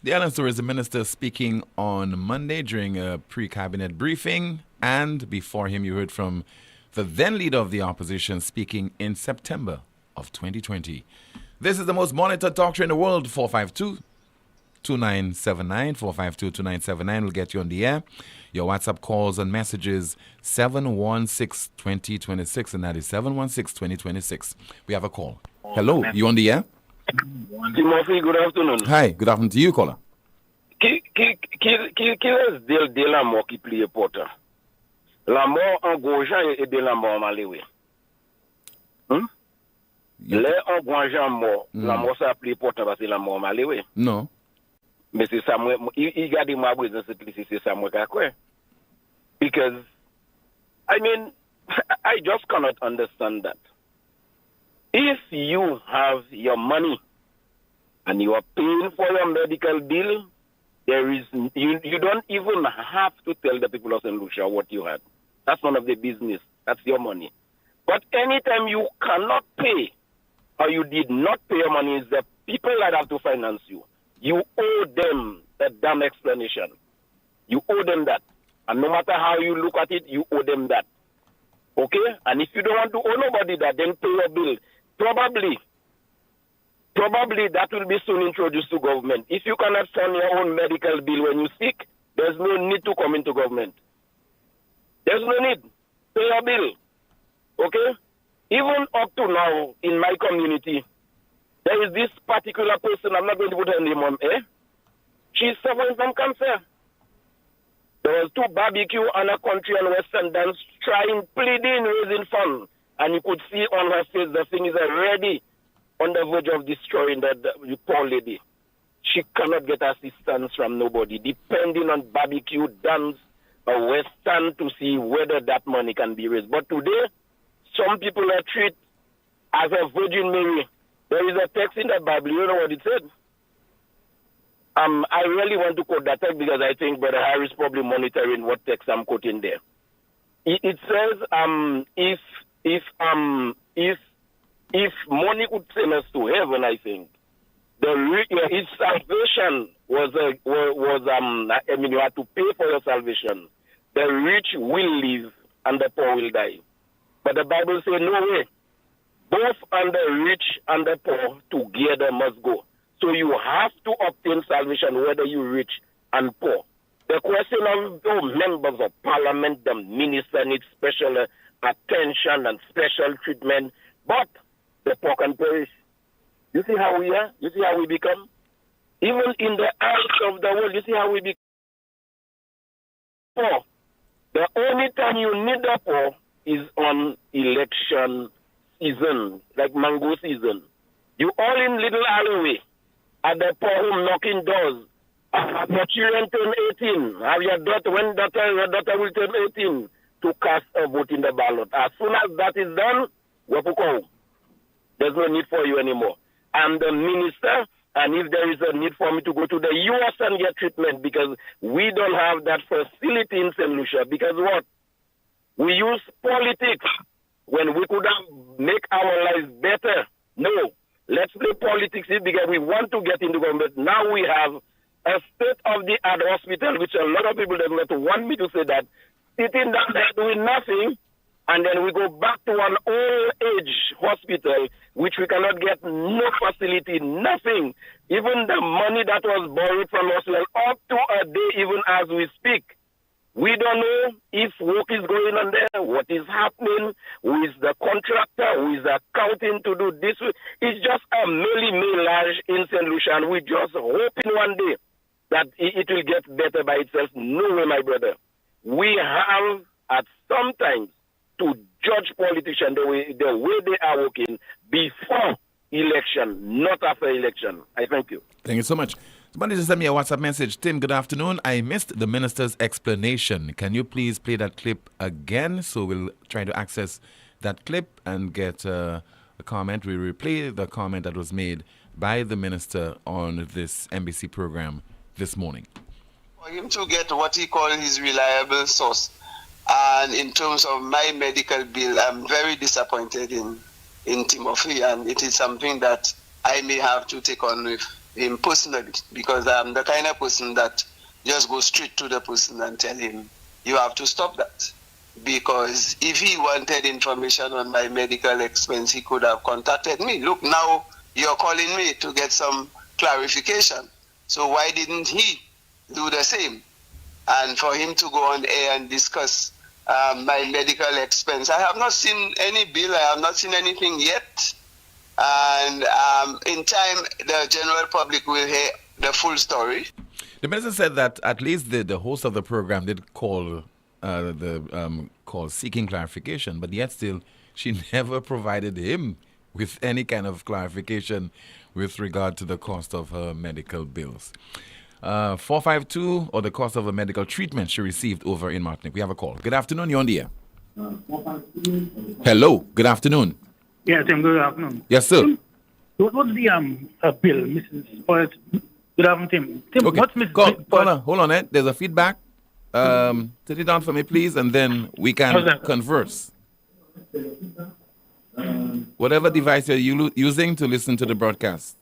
The Island Tourism Minister speaking on Monday during a pre-cabinet briefing, and before him you heard from the then leader of the opposition speaking in September of 2020. This is the most monitored talk show in the world. 452-2979, 452-2979 will get you on the air. Your WhatsApp calls and messages 716-2026, and that is 716-2026. We have a call. Hello, you on the air? Timothy, good afternoon. Hi, good afternoon to you, caller. Killers de la mort qui plie porte. La mort en gojan et de la mort malewe. Le en gojan mort, la mort ça plie porte parce que la mort malewe. Non. Mais c'est ça moi il garde moi besoin c'est ça moi quoi. Because I mean I just cannot understand that. If you have your money and you are paying for your medical bill, there is you don't even have to tell the people of St. Lucia what you had. That's none of the business. That's your money. But anytime you cannot pay or you did not pay your money, it's the people that have to finance you. You owe them a damn explanation. You owe them that. And no matter how you look at it, you owe them that. Okay? And if you don't want to owe nobody that, then pay your bill. Probably that will be soon introduced to government. If you cannot fund your own medical bill when you sick, there's no need to come into government. There's no need. Pay your bill. Okay? Even up to now, in my community, there is this particular person, I'm not going to put her name on air. She's suffering from cancer. There was 2 barbecue on a country and Western dance pleading, raising funds. And you could see on her face the thing is already on the verge of destroying the poor lady. She cannot get assistance from nobody, depending on barbecue, dance, or Western to see whether that money can be raised. But today, some people are treated as a Virgin Mary. There is a text in the Bible, you know what it said? I really want to quote that text because I think Brother Harris probably monitoring what text I'm quoting there. It says, if money could send us to heaven, I think his salvation was you had to pay for your salvation. The rich will live and the poor will die. But the Bible says no way. Both and the rich and the poor together must go. So you have to obtain salvation whether you're rich and poor. The question of members of parliament, the minister needs special attention and special treatment, but the poor can perish. You see how we are? You see how we become? Even in the eyes of the world, you see how we become poor. The only time you need the poor is on election season, like mango season. You all in little alleyway at the poor home knocking doors. Have your children turn 18. Have your daughter, your daughter will turn 18 to cast a vote in the ballot. As soon as that is done, we'll go home. There's no need for you anymore. I'm the minister, and if there is a need for me to go to the U.S. and get treatment, because we don't have that facility in St. Lucia, because what? We use politics when we could have make our lives better. No, let's play politics because we want to get into government. Now we have a state-of-the-art hospital, which a lot of people do not want me to say that, sitting down there doing nothing, and then we go back to an old-age hospital, which we cannot get no facility, nothing. Even the money that was borrowed from us, well, up to a day, even as we speak, we don't know if work is going on there, what is happening, who is the contractor, who is accounting to do this. It's just a melee-melage in St. Lucia, and we just hoping one day that it will get better by itself. No way, my brother. We have, at some times, to judge politicians the way they are working before election, not after election. I thank you. Thank you so much. Somebody just sent me a WhatsApp message. Tim, good afternoon. I missed the minister's explanation. Can you please play that clip again? So we'll try to access that clip and get a comment. We replay the comment that was made by the minister on this NBC program this morning. For him to get what he called his reliable source. And in terms of my medical bill, I'm very disappointed in Timothy, and it is something that I may have to take on with him personally, because I'm the kind of person that just goes straight to the person and tell him, you have to stop that. Because if he wanted information on my medical expense, he could have contacted me. Look, now you're calling me to get some clarification. So why didn't he do the same? And for him to go on air and discuss my medical expense, I have not seen any bill, I have not seen anything yet. And in time, the general public will hear the full story. The minister said that at least the host of the program did call seeking clarification, but yet still she never provided him with any kind of clarification with regard to the cost of her medical bills. 452, or the cost of a medical treatment she received over in Martinique. We have a call. Good afternoon, you're on the air. Hello, good afternoon. Yes, Tim, good afternoon. Yes, sir. What's the bill, Mrs. Poet? Good afternoon, Tim. Tim, okay. What's Mrs. Hold on, Ed. There's a feedback. Turn it down for me, please, and then we can converse. Whatever device you're using to listen to the broadcast.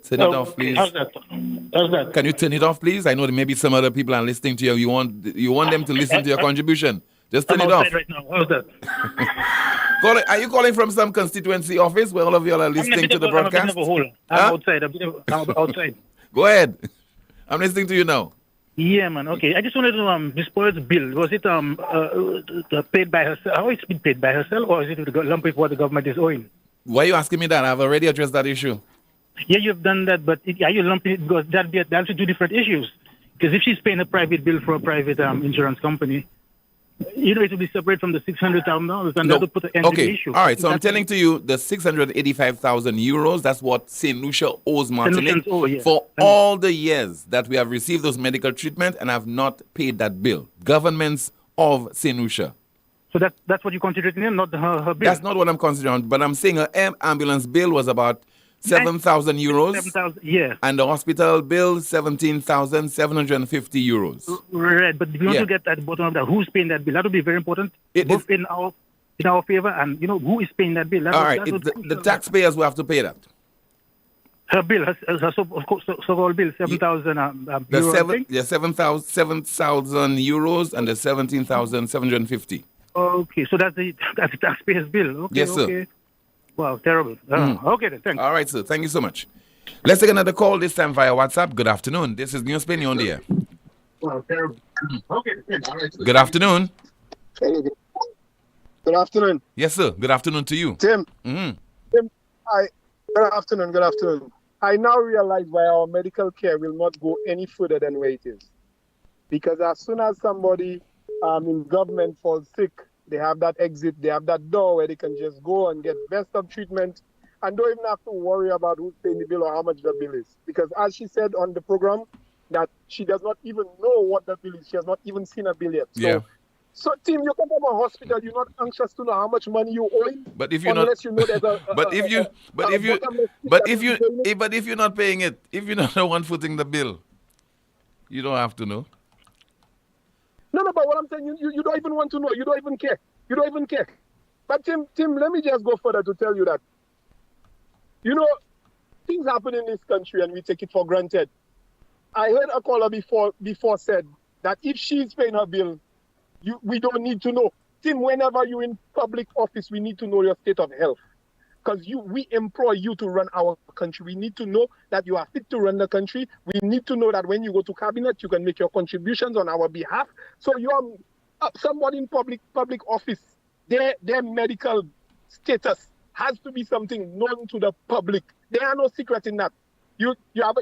Turn it off, please. How's that? Can you turn it off, please? I know that maybe some other people are listening to you. You want them to listen to your contribution. Just turn it off. Right now. How's that? Are you calling from some constituency office where all of you are listening to the broadcast? I'm outside. I'm outside. Go ahead. I'm listening to you now. Yeah, man. Okay. I just wanted to know, Miss Poet's bill, was it paid by herself? How is it paid by herself, or is it a lump of what the government is owing? Why are you asking me that? I've already addressed that issue. Yeah, you've done that, but are you lumping it? Because that's two different issues. Because if she's paying a private bill for a private insurance company, it will be separate from the $600,000, and that will put an end to the issue. All right, so I'm telling to you, the 685,000 euros, that's what St. Lucia owes Martinique for all the years that we have received those medical treatment and have not paid that bill. Governments of St. Lucia. So that's what you're considering, not her bill? That's not what I'm considering, but I'm saying her ambulance bill was about 7,000 euros. 7,000, yeah. And the hospital bill, 17,750 euros. Right, but if you want to get at the bottom of that, who's paying that bill? That would be very important. Both in our favor, and who is paying that bill? All right, the taxpayers will have to pay that. Her bill, her so-called bill, 7,000 euros. 7,000 euros and the 17,750. Okay, so that's the taxpayer's bill. Okay, yes, sir. Okay. Wow, terrible. Okay, then, thanks. All right, sir. Thank you so much. Let's take another call, this time via WhatsApp. Good afternoon. This is NewsSpin. You're on the air. Wow, terrible. Okay, all right. Good afternoon. Good afternoon. Yes, sir. Good afternoon to you. Tim. Mm-hmm. Tim, good afternoon. Good afternoon. I now realize why our medical care will not go any further than where it is. Because as soon as somebody in government falls sick, they have that exit, they have that door where they can just go and get best of treatment and don't even have to worry about who's paying the bill or how much the bill is. Because as she said on the program, that she does not even know what the bill is. She has not even seen a bill yet. So, Tim, you come from a hospital, you're not anxious to know how much money you owe. But if you're unless you know there's but if you're not paying it, if you're not the one footing the bill, you don't have to know. No, but what I'm saying, you don't even want to know. You don't even care. You don't even care. But Tim, let me just go further to tell you that, things happen in this country and we take it for granted. I heard a caller before said that if she's paying her bill, we don't need to know. Tim, whenever you're in public office, we need to know your state of health. Because we employ you to run our country. We need to know that you are fit to run the country. We need to know that when you go to cabinet, you can make your contributions on our behalf. So you're somebody in public office. Their medical status has to be something known to the public. There are no secrets in that. You have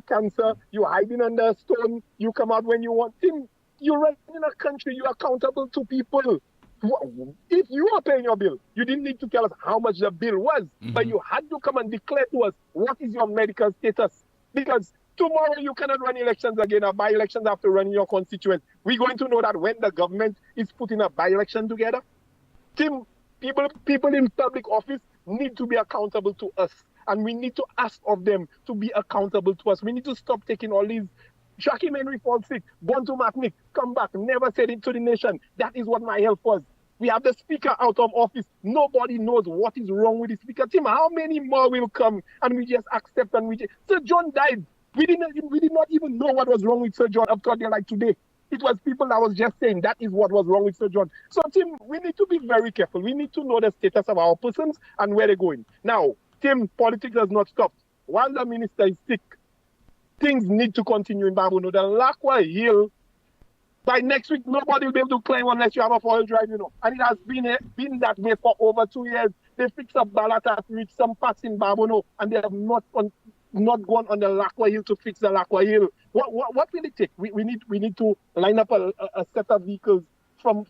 cancer. You're hiding under a stone. You come out when you want. Tim, you run in a country. You're accountable to people. If you are paying your bill, you didn't need to tell us how much the bill was, but you had to come and declare to us what is your medical status. Because tomorrow you cannot run elections again, or by-elections after running your constituent. We're going to know that when the government is putting a by-election together. Tim, people in public office need to be accountable to us, and we need to ask of them to be accountable to us. We need to stop taking all these. Jackie Henry falls sick, born to Matnick, come back, never said it to the nation. That is what my health was. We have the speaker out of office. Nobody knows what is wrong with the speaker. Tim, how many more will come and we just accept and Sir John died. We did not even know what was wrong with Sir John up to like today. It was people that was just saying that is what was wrong with Sir John. So Tim, we need to be very careful. We need to know the status of our persons and where they're going. Now, Tim, politics has not stopped. While the minister is sick, things need to continue in Babuno. The Lakwa Hill, by next week, nobody will be able to climb unless you have a 4-wheel drive, And it has been that way for over 2 years. They fixed up Balata to reach some parts in Babuno, and they have not gone on the Lakwa Hill to fix the Lakwa Hill. What will it take? We need to line up a set of vehicles from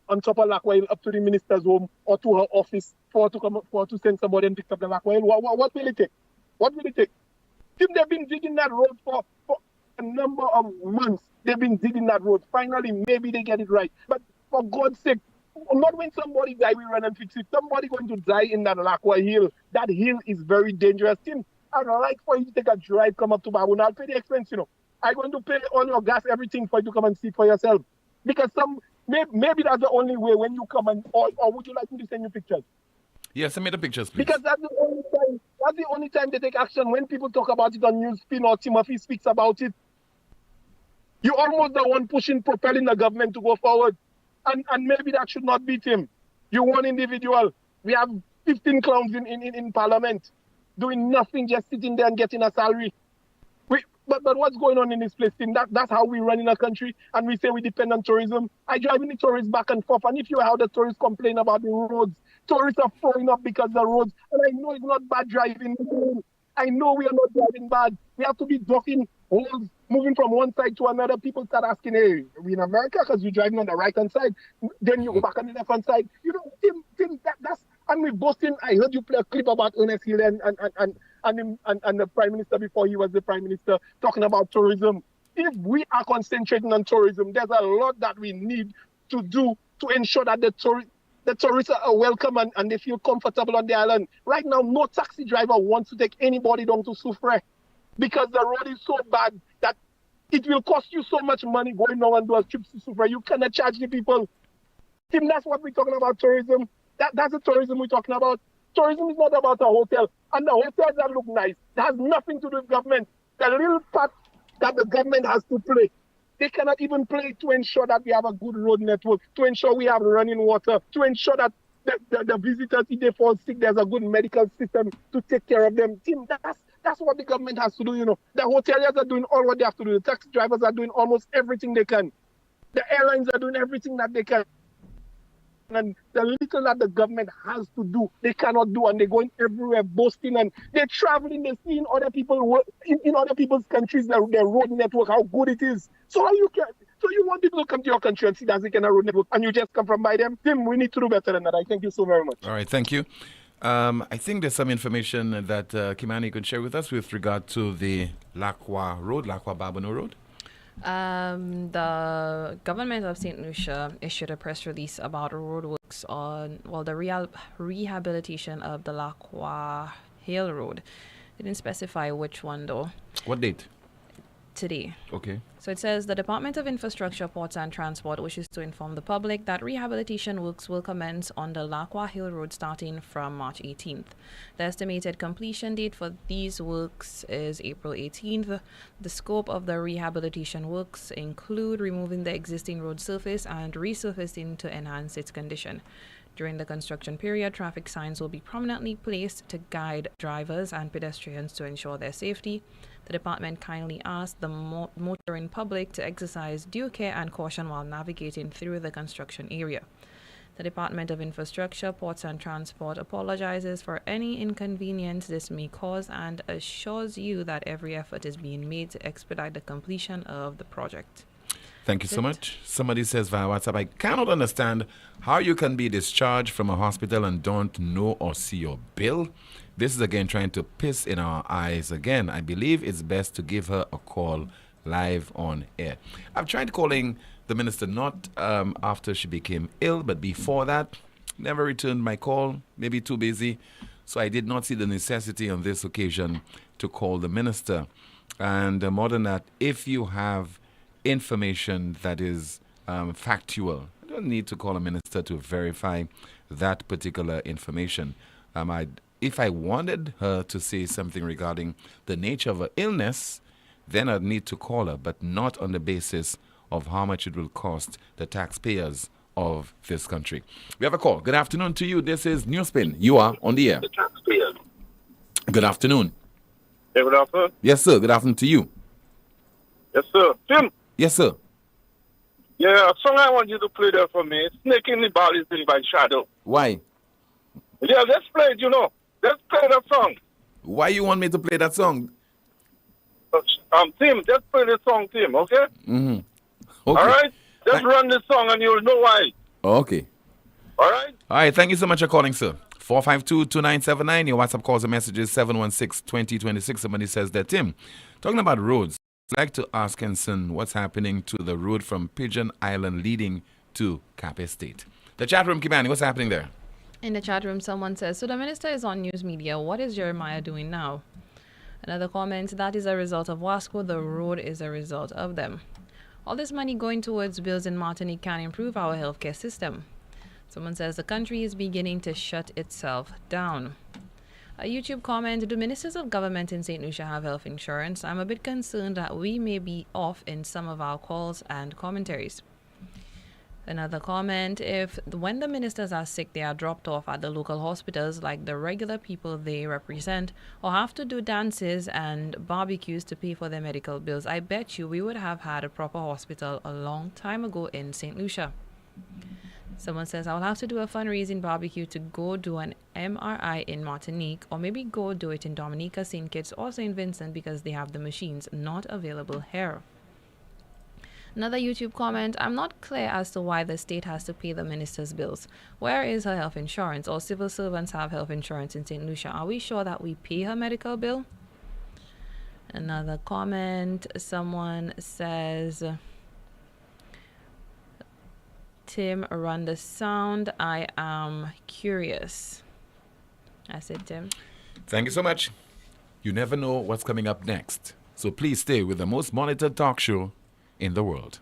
on top of Lakwa Hill up to the minister's home or to her office for to send somebody and pick up the Lakwa Hill. What will it take? What will it take? If they've been digging that road for a number of months, they've been digging that road. Finally, maybe they get it right. But for God's sake, not when somebody dies, we run and fix it. Somebody going to die in that Lakwa Hill. That hill is very dangerous. Tim, I'd like for you to take a drive, come up to Babuno. I'll pay the expense, I'm going to pay all your gas, everything for you to come and see for yourself. Because maybe that's the only way when you come or would you like me to send you pictures? Yeah, send me the pictures, please. Because that's the only time they take action. When people talk about it on NewsSpin or Timothy speaks about it, you're almost the one propelling the government to go forward. And maybe that should not be Tim. You're one individual. We have 15 clowns in Parliament doing nothing, just sitting there and getting a salary. But what's going on in this place, Tim? That's how we run in a country, and we say we depend on tourism. I drive in the tourists back and forth, and if you hear how the tourists complain about the roads, tourists are throwing up because of the roads, and I know it's not bad driving. I know we are not driving bad. We have to be ducking holes, moving from one side to another. People start asking, hey, are we in America? Because we're driving on the right-hand side. Then you go back on the left-hand side. Tim, that's... And with Boston, I heard you play a clip about Ernest Hill and the Prime Minister before he was the Prime Minister talking about tourism. If we are concentrating on tourism, there's a lot that we need to do to ensure that the The tourists are welcome and they feel comfortable on the island. Right now, no taxi driver wants to take anybody down to Soufrière because the road is so bad that it will cost you so much money going down and do a trip to Soufrière. You cannot charge the people. Tim, that's what we're talking about, tourism. That's the tourism we're talking about. Tourism is not about a hotel. And the hotels that look nice, that has nothing to do with government. The little part that the government has to play, they cannot even play to ensure that we have a good road network, to ensure we have running water, to ensure that the visitors, if they fall sick, there's a good medical system to take care of them. Tim, that's what the government has to do, The hoteliers are doing all what they have to do. The taxi drivers are doing almost everything they can. The airlines are doing everything that they can. And the little that the government has to do, they cannot do, and they're going everywhere boasting, and they're traveling, they're seeing other people in other people's countries, their road network, how good it is. So you want people to come to your country and see that they can have a road network, and you just come from by them? Tim, we need to do better than that. I thank you so very much. All right, thank you. I think there's some information that Kimani could share with us with regard to the Lakwa Babano Road. The government of St. Lucia issued a press release about roadworks on, the rehabilitation of the Lakwa Hill Road. They didn't specify which one, though. What date? Today. Okay. So it says the Department of Infrastructure, Ports and Transport wishes to inform the public that rehabilitation works will commence on the Lakwa Hill Road starting from March 18th. The estimated completion date for these works is April 18th. The scope of the rehabilitation works include removing the existing road surface and resurfacing to enhance its condition. During the construction period, traffic signs will be prominently placed to guide drivers and pedestrians to ensure their safety. The department kindly asked the motoring public to exercise due care and caution while navigating through the construction area. The Department of Infrastructure, Ports and Transport apologizes for any inconvenience this may cause and assures you that every effort is being made to expedite the completion of the project. Thank you so much. Somebody says via WhatsApp, I cannot understand how you can be discharged from a hospital and don't know or see your bill. This is again trying to piss in our eyes again. I believe it's best to give her a call live on air. I've tried calling the minister not after she became ill, but before that, never returned my call, maybe too busy. So I did not see the necessity on this occasion to call the minister. And more than that, if you have information that is factual, I don't need to call a minister to verify that particular information. If I wanted her to say something regarding the nature of her illness, then I'd need to call her, but not on the basis of how much it will cost the taxpayers of this country. We have a call. Good afternoon to you. This is NewsSpin. You are on the air. The taxpayers. Good afternoon. Hey, good afternoon. Yes, sir. Good afternoon to you. Yes, sir. Tim. Yes, sir. Yeah, a song I want you to play there for me. Snake in the Ball is by Shadow. Why? Yeah, let's play it, Let's play that song. Why you want me to play that song? Tim, just play the song, Tim, okay? Mm-hmm. Okay. All right? Just run the song and you'll know why. Okay. All right? All right, thank you so much for calling, sir. 452-2979. Your WhatsApp calls and messages 716-2026. Somebody says that, Tim, talking about roads, I'd like to ask Ensign what's happening to the road from Pigeon Island leading to Cap Estate. The chat room, Kibani, what's happening there? In the chat room, someone says, so the minister is on news media. What is Jeremiah doing now? Another comment, that is a result of WASCO. The road is a result of them. All this money going towards bills in Martinique can improve our healthcare system. Someone says the country is beginning to shut itself down. A YouTube comment, do ministers of government in St. Lucia have health insurance? I'm a bit concerned that we may be off in some of our calls and commentaries. Another comment, when the ministers are sick, they are dropped off at the local hospitals like the regular people they represent, or have to do dances and barbecues to pay for their medical bills. I bet you we would have had a proper hospital a long time ago in St. Lucia. Someone says, I'll have to do a fundraising barbecue to go do an MRI in Martinique, or maybe go do it in Dominica, St. Kitts, or St. Vincent because they have the machines not available here. Another YouTube comment, I'm not clear as to why the state has to pay the minister's bills. Where is her health insurance? All civil servants have health insurance in St. Lucia. Are we sure that we pay her medical bill? Another comment, someone says, Tim run the sound. I am curious. That's it, Tim. Thank you so much. You never know what's coming up next. So please stay with the most monitored talk show in the world.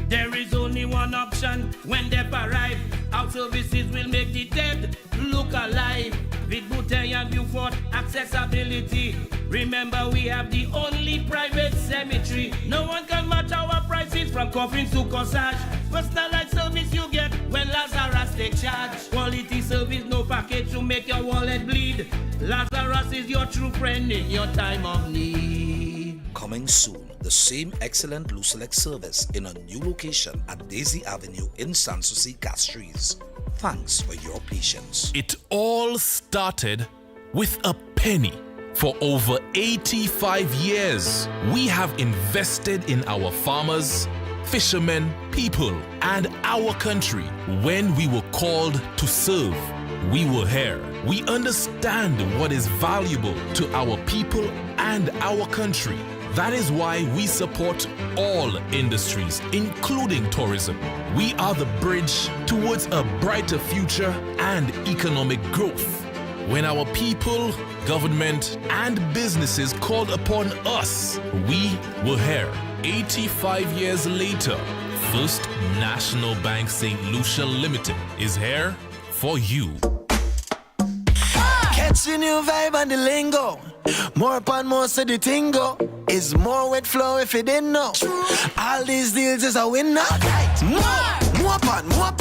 There is only one option when they arrive. Our services will make the dead look alive. With Bouteille and Beaufort accessibility. Remember, we have the only private cemetery. No one can match our prices from coffins to corsage. Personalized service you get when Lazarus take charge. Quality service, no package to make your wallet bleed. Lazarus is your true friend in your time of need. Coming soon, the same excellent Lucelec service in a new location at Daisy Avenue in Sanssouci, Castries. Thanks for your patience. It all started with a penny. For over 85 years, we have invested in our farmers, fishermen, people, and our country. When we were called to serve, we were here. We understand what is valuable to our people and our country. That is why we support all industries, including tourism. We are the bridge towards a brighter future and economic growth. When our people, government, and businesses called upon us, we were here. 85 years later, First National Bank St. Lucia Limited is here for you. Catch the new vibe and the lingo. More upon more so the tingo. Is more wet flow if you didn't know. All these deals is a winner. More upon more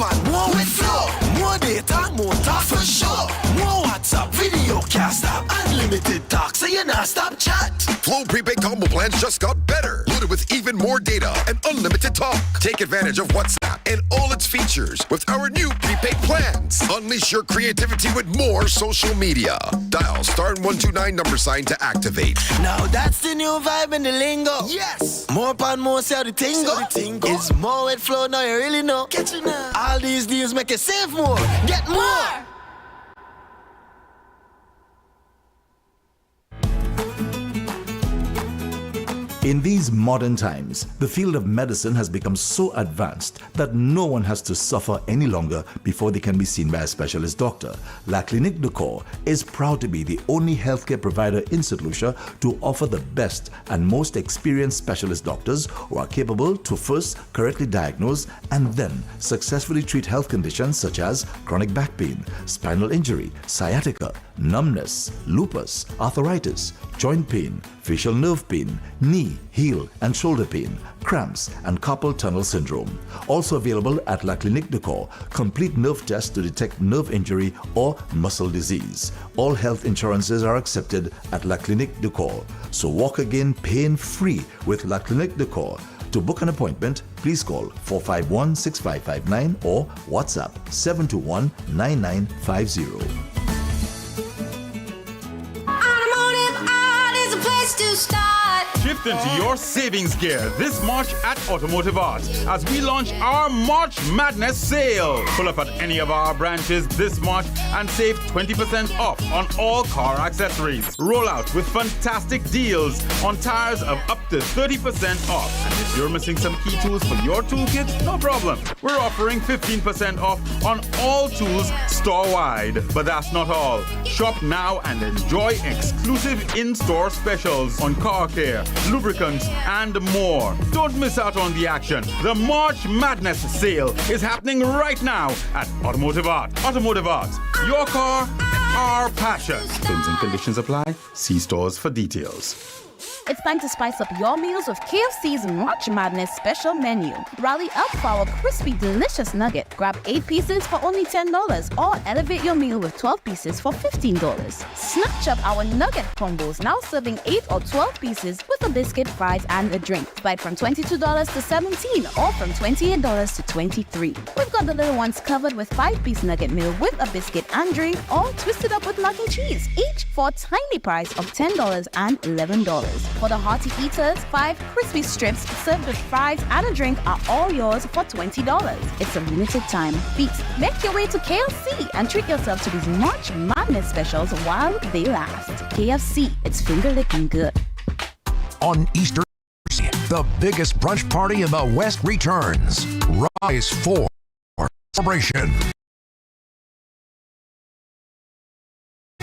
wet flow. More data, more talk for sure. More WhatsApp, video, can't stop. Unlimited talk, so you not stop chat. Flow prepaid combo plans just got better. Loaded with even more data and unlimited talk. Take advantage of WhatsApp and all its features with our new prepaid plans. Unleash your creativity with more social media. Dial *129 $ to activate. Now that's the new vibe in the lingo. Yes. More upon more, say the tingo. It's more wet flow, now you really know. Catch it now. All these deals make you save more. Get more. In these modern times, the field of medicine has become so advanced that no one has to suffer any longer before they can be seen by a specialist doctor. La Clinique de Corps is proud to be the only healthcare provider in St. Lucia to offer the best and most experienced specialist doctors who are capable to first correctly diagnose and then successfully treat health conditions such as chronic back pain, spinal injury, sciatica, numbness, lupus, arthritis, joint pain, facial nerve pain, knee, heel and shoulder pain, cramps and carpal tunnel syndrome. Also available at La Clinique de Corps, complete nerve tests to detect nerve injury or muscle disease. All health insurances are accepted at La Clinique de Corps. So walk again pain-free with La Clinique de Corps. To book an appointment, please call 451-6559 or WhatsApp 721-9950. To start. Shift into your savings gear this March at Automotive Art as we launch our March Madness sale. Pull up at any of our branches this March and save 20% off on all car accessories. Roll out with fantastic deals on tires of up to 30% off. And if you're missing some key tools for your toolkit, no problem. We're offering 15% off on all tools store-wide. But that's not all. Shop now and enjoy exclusive in-store specials on car care, lubricants, and more. Don't miss out on the action. The March Madness sale is happening right now at Automotive Art. Automotive Art, your car, our passion. Terms and conditions apply. See stores for details. It's time to spice up your meals with KFC's March Madness special menu. Rally up for our crispy, delicious nugget. Grab 8 pieces for only $10 or elevate your meal with 12 pieces for $15. Snatch up our nugget combos, now serving 8 or 12 pieces with a biscuit, fries, and a drink. Buy from $22 to $17 or from $28 to $23. We've got the little ones covered with 5-piece nugget meal with a biscuit and drink, or twisted up with mac and cheese, each for a tiny price of $10 and $11. For the hearty eaters, 5 crispy strips served with fries and a drink are all yours for $20. It's a limited time. Beat, make your way to KFC and treat yourself to these March Madness specials while they last. KFC, it's finger-licking good. On Easter, the biggest brunch party in the West returns. Rise 4 celebration.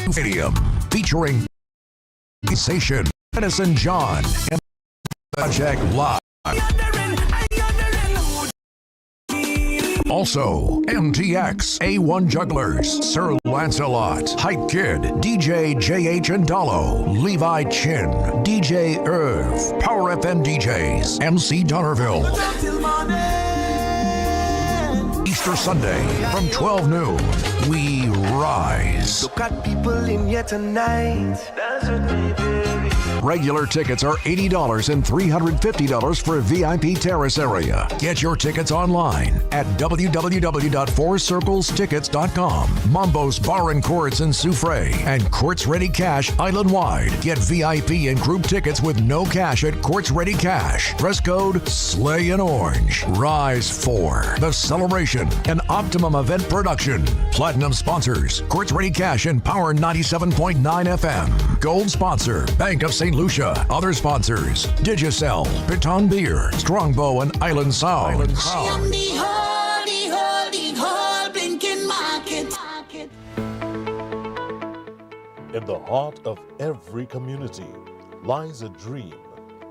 Stadium featuring Sensation, Edison John, and Project Live. Also, MTX, A1 Jugglers, Sir Lancelot, Hype Kid, DJ JH and Dollo, Levi Chin, DJ Irv, Power FM DJs, MC Donnerville. Easter Sunday from 12 noon, we rise. Look at people in here tonight. That's what we do. Regular tickets are $80 and $350 for a VIP terrace area. Get your tickets online at www.fourcirclestickets.com. Mambo's Bar and Courts in Soufrière and Courts Ready Cash island-wide. Get VIP and group tickets with no cash at Courts Ready Cash. Dress code Slay in Orange. Rise 4, the celebration, an Optimum event production. Platinum sponsors, Courts Ready Cash and Power 97.9 FM. Gold sponsor, Bank of St. Lucia. Other sponsors, Digicel, Piton Beer, Strongbow, and Island Sound. I am the whole blinking market. In the heart of every community lies a dream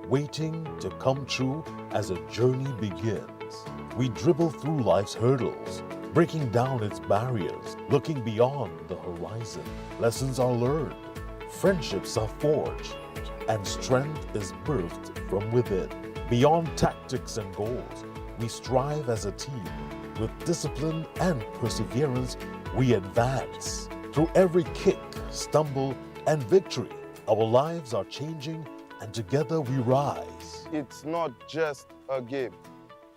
waiting to come true as a journey begins. We dribble through life's hurdles, breaking down its barriers, looking beyond the horizon. Lessons are learned, friendships are forged, and strength is birthed from within. Beyond tactics and goals, we strive as a team. With discipline and perseverance, we advance. Through every kick, stumble, and victory, our lives are changing, and together we rise. It's not just a game.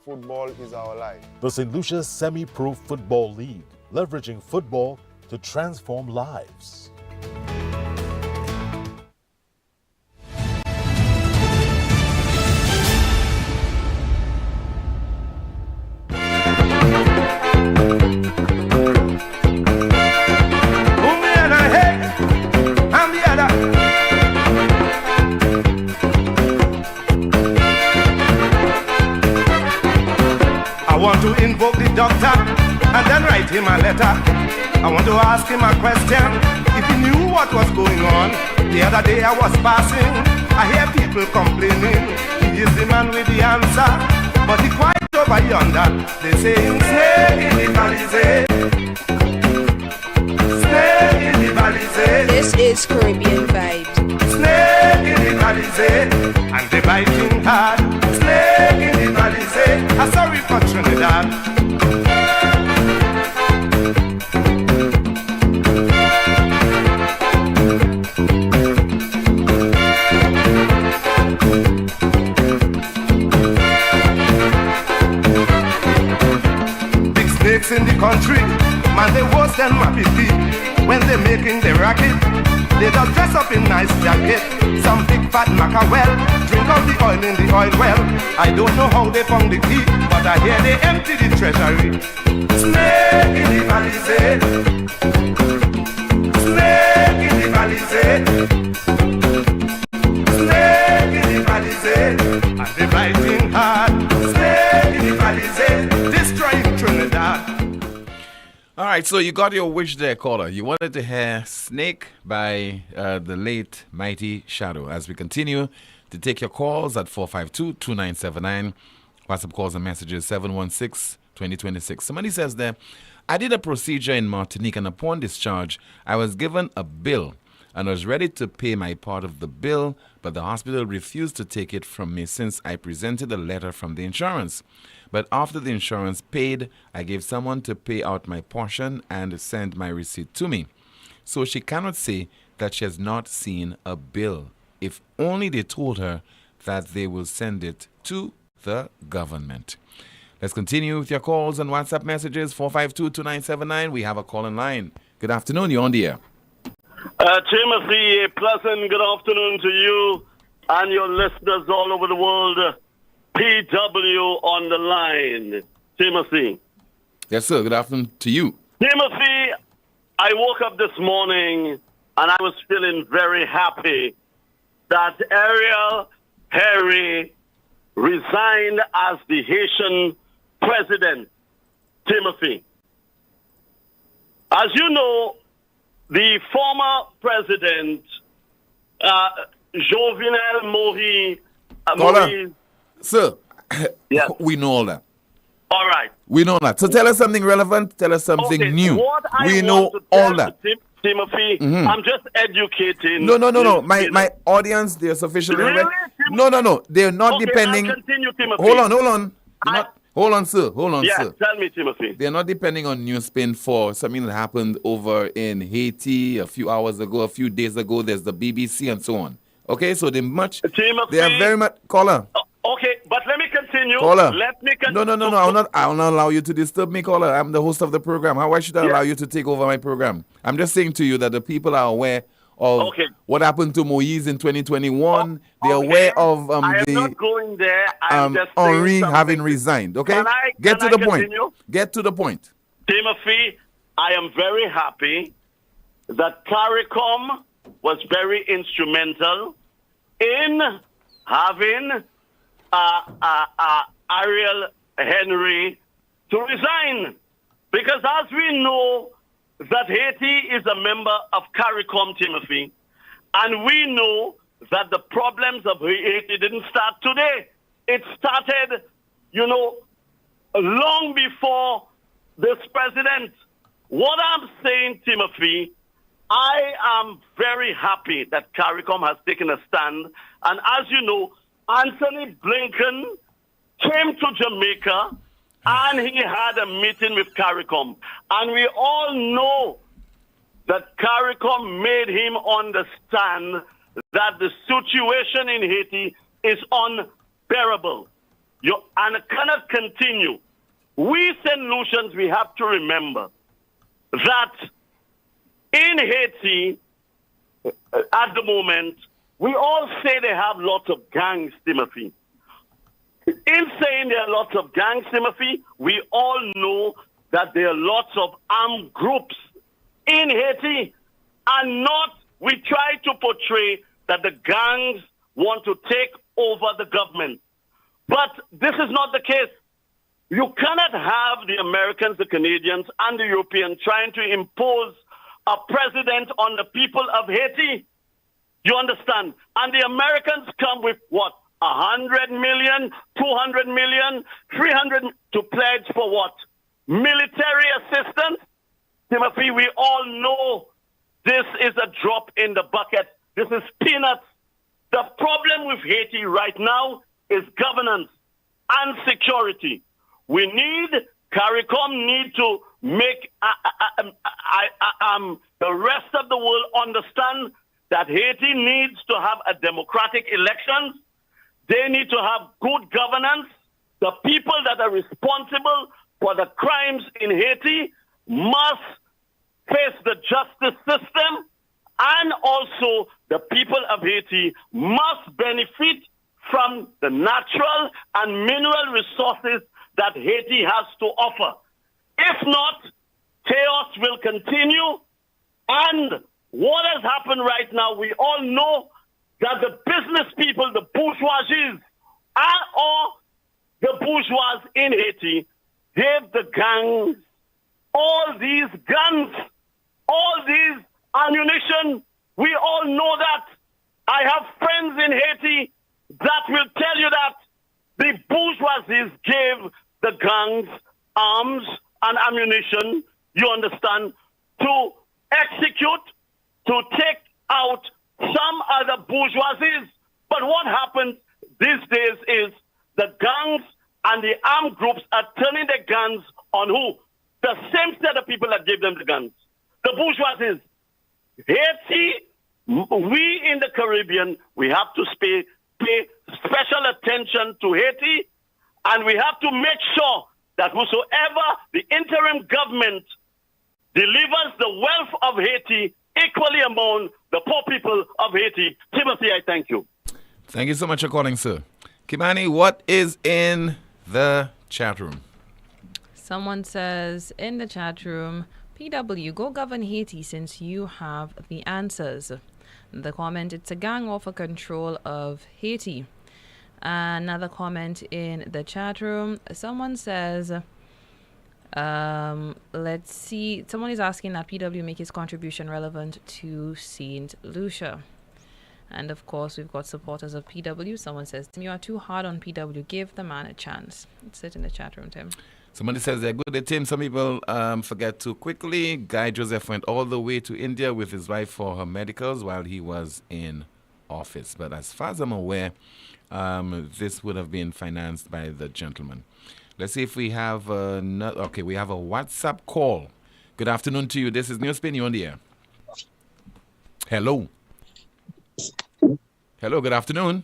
Football is our life. The St. Lucia Semi-Pro Football League, leveraging football to transform lives. I want to invoke the doctor and then write him a letter. I want to ask him a question, if he knew what was going on. The other day I was passing, I hear people complaining. He is the man with the answer, but he quite over yonder. They say, snake in the valley, snake in the valley. This is Caribbean Vibes. Snake in the valley, and they biting hard. Snake in the valley, I'm sorry for Trinidad. Big snakes in the country, man, they worse than Mappy feet. When they making the racket, they just dress up in nice jacket. Some big fat mackerel drink out the oil in the oil well. I don't know how they found the key, but I hear they empty the treasury. Snake in the valley, snake in the valley, snake in the valley, and they biting hard. Snake in the valley, destroying Trinidad. All right, so you got your wish there, caller. You wanted to hear Snake by the late Mighty Shadow. As we continue to take your calls at 452-2979, WhatsApp calls and messages 716-2026. Somebody says there, I did a procedure in Martinique, and upon discharge, I was given a bill and was ready to pay my part of the bill, but the hospital refused to take it from me since I presented a letter from the insurance. But after the insurance paid, I gave someone to pay out my portion and send my receipt to me. So she cannot say that she has not seen a bill. If only they told her that they will send it to the government. Let's continue with your calls and WhatsApp messages, 452-2979. We have a call in line. Good afternoon, you're on the air. Timothy, a pleasant good afternoon to you and your listeners all over the world. PW on the line. Timothy. Yes, sir. Good afternoon to you. Timothy, I woke up this morning and I was feeling very happy that Ariel Henry resigned as the Haitian president. Timothy. As you know, the former president, Jovenel Moïse. Sir, yes. We know all that. All right. We know that. So tell us something relevant. Tell us something new. We know all that. Timothy, I'm just educating. No. My audience, they're sufficiently Really, No. They're not depending. I'll continue, Timothy. Hold on. Hold on, sir. Yes, tell me, Timothy. They're not depending on NewsSpin for something that happened over in Haiti a few hours ago, a few days ago. There's the BBC and so on. Okay, so they are very much caller. Okay, but let me continue. Caller. Let me continue. No. I will not allow you to disturb me, caller. I'm the host of the program. Why should I allow you to take over my program? I'm just saying to you that the people are aware of what happened to Moïse in 2021. They're aware of I am not going there. I'm just Henri saying having resigned. Okay, get to the point. Get to the point. Timothy, I am very happy that CARICOM was very instrumental in having Ariel Henry to resign. Because as we know that Haiti is a member of CARICOM, Timothy, and we know that the problems of Haiti didn't start today. It started, long before this president. What I'm saying, Timothy, I am very happy that CARICOM has taken a stand. And as you know, Anthony Blinken came to Jamaica and he had a meeting with CARICOM. And we all know that CARICOM made him understand that the situation in Haiti is unbearable. And cannot continue. We St. Lucians, we have to remember that in Haiti, at the moment, we all say they have lots of gangs, Timothy. In saying there are lots of gangs, Timothy, we all know that there are lots of armed groups in Haiti, and we try to portray that the gangs want to take over the government. But this is not the case. You cannot have the Americans, the Canadians, and the Europeans trying to impose a president on the people of Haiti. You understand? And the Americans come with what? 100 million, 200 million, 300 to pledge for what? Military assistance? Timothy, we all know this is a drop in the bucket. This is peanuts. The problem with Haiti right now is governance and security. We need, CARICOM need to make the rest of the world understand that Haiti needs to have a democratic elections. They need to have good governance. The people that are responsible for the crimes in Haiti must face the justice system, and also the people of Haiti must benefit from the natural and mineral resources that Haiti has to offer. If not, chaos will continue. And what has happened right now, we all know that the business people, the bourgeoisies, or the bourgeois in Haiti gave the gangs all these guns, all these ammunition. We all know that. I have friends in Haiti that will tell you that the bourgeoisies gave the gangs arms and ammunition, you understand, to execute, to take out some other bourgeoisies. But what happens these days is the gangs and the armed groups are turning their guns on who? The same set of people that gave them the guns. The bourgeoisies. Haiti, we in the Caribbean, we have to pay special attention to Haiti, and we have to make sure that whosoever the interim government delivers the wealth of Haiti equally among the poor people of Haiti. Timothy, I thank you. Thank you so much for calling, sir. Kimani, what is in the chat room? Someone says in the chat room, PW, go govern Haiti since you have the answers. The comment, it's a gang war for control of Haiti. Another comment in the chat room, someone says, let's see, someone is asking that PW make his contribution relevant to St. Lucia. And of course, we've got supporters of PW. Someone says, you are too hard on PW. Give the man a chance. It's it in the chat room, Tim. Somebody says they're good at Tim. Some people forget too quickly. Guy Joseph went all the way to India with his wife for her medicals while he was in office. But as far as I'm aware, this would have been financed by the gentleman. Let's see if we have okay, we have a WhatsApp call. Good afternoon to you. This is NewsSpin. You're on the air. Hello. Hello, good afternoon.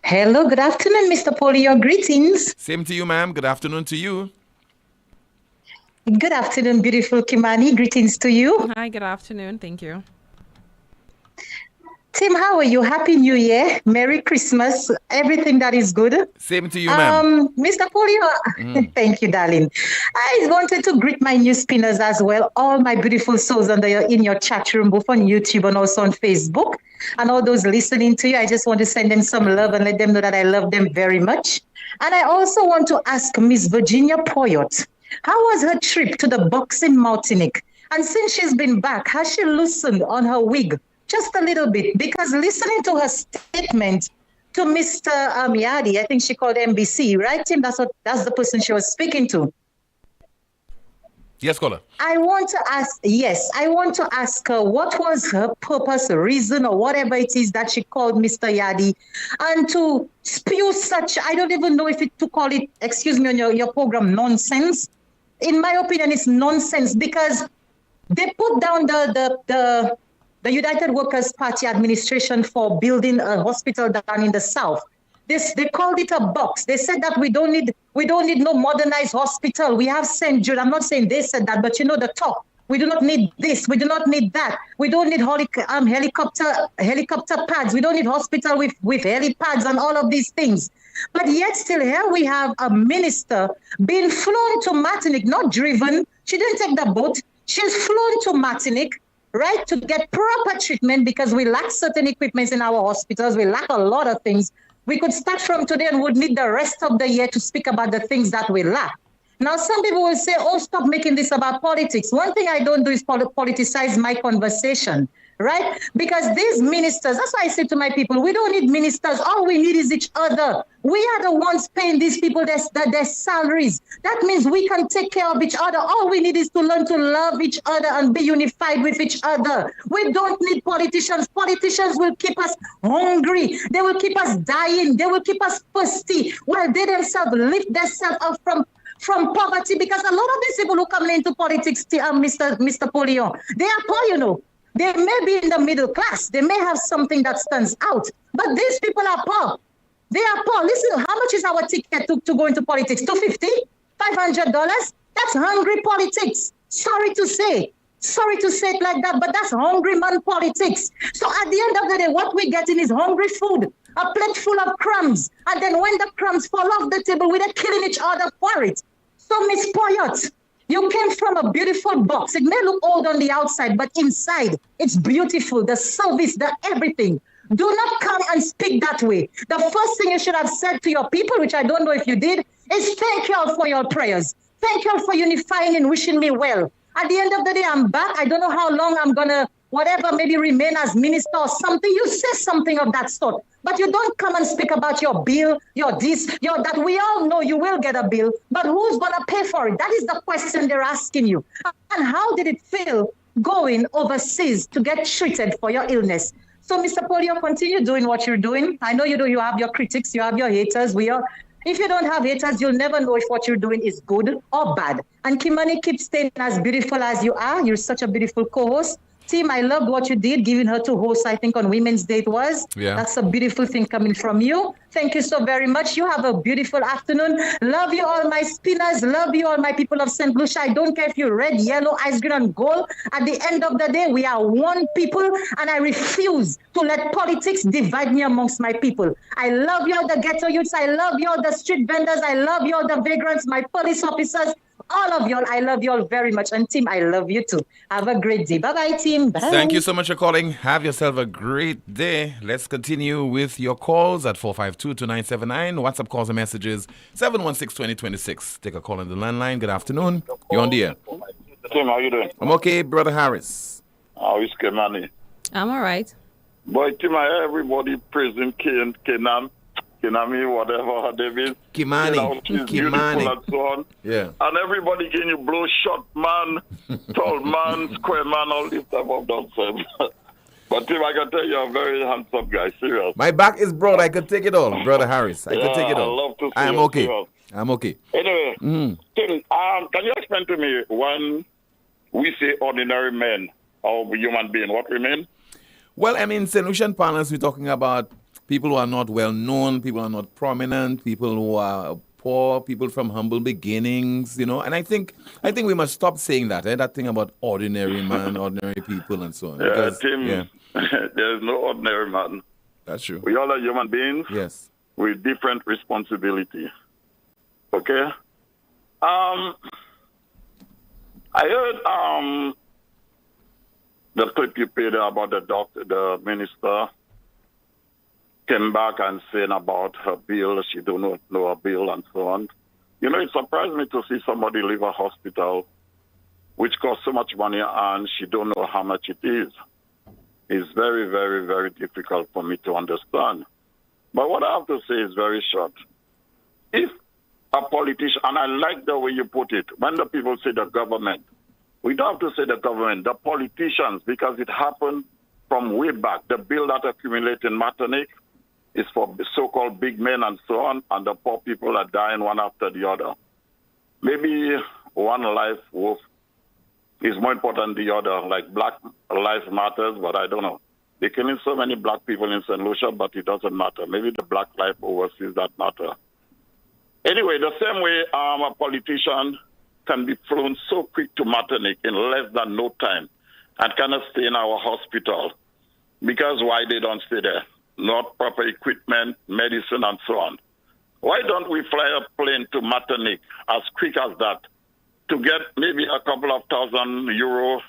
Hello, good afternoon, Mr. Poleon. Greetings. Same to you, ma'am. Good afternoon to you. Good afternoon, beautiful Kimani. Greetings to you. Hi, good afternoon. Thank you. Tim, how are you? Happy New Year. Merry Christmas. Everything that is good. Same to you, ma'am. Mr. Poleon, thank you, darling. I wanted to greet my new spinners as well, all my beautiful souls in your chat room, both on YouTube and also on Facebook. And all those listening to you, I just want to send them some love and let them know that I love them very much. And I also want to ask Miss Virginia Poyot, how was her trip to the box in Martinique? And since she's been back, has she loosened on her wig? Just a little bit, because listening to her statement to Mr. Yadi, I think she called MBC, right, Tim? That's the person she was speaking to. Yes, caller. I want to ask her what was her purpose, reason, or whatever it is that she called Mr. Yadi, and to spew such, I don't even know if to call it, excuse me, on your program, nonsense. In my opinion, it's nonsense because they put down the United Workers' Party administration for building a hospital down in the south. They called it a box. They said that we don't need no modernized hospital. We have St. Jude. I'm not saying they said that, but you know the talk. We do not need this. We do not need that. We don't need helicopter pads. We don't need hospital with helipads and all of these things. But yet still here we have a minister being flown to Martinique, not driven. She didn't take the boat. She's flown to Martinique, right, to get proper treatment because we lack certain equipments in our hospitals. We lack a lot of things. We could start from today and would need the rest of the year to speak about the things that we lack. Now, some people will say, oh, stop making this about politics. One thing I don't do is politicize my conversation, right? Because these ministers, that's why I say to my people, we don't need ministers. All we need is each other. We are the ones paying these people their salaries. That means we can take care of each other. All we need is to learn to love each other and be unified with each other. We don't need politicians. Politicians will keep us hungry. They will keep us dying. They will keep us thirsty while they themselves lift themselves up from poverty, because a lot of these people who come into politics, Mr. Poleon, they are poor, you know. They may be in the middle class. They may have something that stands out, but these people are poor. They are poor. Listen, how much is our ticket to go into politics? $250? $500? That's hungry politics. Sorry to say it like that, but that's hungry man politics. So at the end of the day, what we're getting is hungry food, a plate full of crumbs. And then when the crumbs fall off the table, we're killing each other for it. So Miss Poyot, you came from a beautiful box. It may look old on the outside, but inside, it's beautiful. The service, the everything. Do not come and speak that way. The first thing you should have said to your people, which I don't know if you did, is thank you all for your prayers. Thank you all for unifying and wishing me well. At the end of the day, I'm back. I don't know how long I'm going to, maybe remain as minister or something. You say something of that sort. But you don't come and speak about your bill, your this, your that. We all know you will get a bill, but who's going to pay for it? That is the question they're asking you. And how did it feel going overseas to get treated for your illness? So, Mr. Poleon, continue doing what you're doing. I know you do. You have your critics. You have your haters. If you don't have haters, you'll never know if what you're doing is good or bad. And Kimani, keep staying as beautiful as you are. You're such a beautiful co-host. Tim, I loved what you did, giving her to host, I think, on Women's Day it was. Yeah. That's a beautiful thing coming from you. Thank you so very much. You have a beautiful afternoon. Love you all, my spinners. Love you all, my people of St. Lucia. I don't care if you're red, yellow, ice green, and gold. At the end of the day, we are one people, and I refuse to let politics divide me amongst my people. I love you all, the ghetto youths. I love you all, the street vendors. I love you all, the vagrants, my police officers. All of y'all, I love you all very much. And Tim, I love you too. Have a great day. Bye-bye, Tim. Bye. Thank you so much for calling. Have yourself a great day. Let's continue with your calls at 452-2979. WhatsApp calls and messages 716-2026. Take a call on the landline. Good afternoon. You're on the air. Tim, how you doing? I'm okay, Brother Harris. How is Kemani? I'm all right. Boy, Tim, everybody praising Kenami, whatever they mean. Kimani. She's beautiful and so on. Yeah. And everybody getting you blow short man, tall man, square man, all this type of nonsense. But Tim, I can tell you're a very handsome guy, serious. My back is broad. I could take it all, Brother Harris. I could take it all. I love to see I'm you, okay. serious. I'm okay. Anyway, Tim, can you explain to me when we say ordinary men or human being, what we mean? Well, I mean, St. Lucian parlance, we're talking about people who are not well known, people who are not prominent, people who are poor, people from humble beginnings, you know. And I think we must stop saying that, that thing about ordinary man, ordinary people, and so on. Because, Tim, there is no ordinary man. That's true. We all are human beings. Yes. With different responsibility. Okay? I heard the clip you played about the doctor, the minister, came back and saying about her bill, she don't know her bill and so on. You know, it surprised me to see somebody leave a hospital which costs so much money and she don't know how much it is. It's very, very, very difficult for me to understand. But what I have to say is very short. If a politician, and I like the way you put it, when the people say the government, we don't have to say the government, the politicians, because it happened from way back. The bill that accumulated in Martinique is for so-called big men and so on, and the poor people are dying one after the other. Maybe one life is more important than the other, like black life matters, but I don't know. They're killing so many black people in St. Lucia, but it doesn't matter. Maybe the black life overseas that matter. Anyway, the same way a politician can be flown so quick to Martinique in less than no time and cannot stay in our hospital. Because why they don't stay there? Not proper equipment, medicine, and so on. Why don't we fly a plane to Martinique as quick as that to get maybe a couple of €1,000,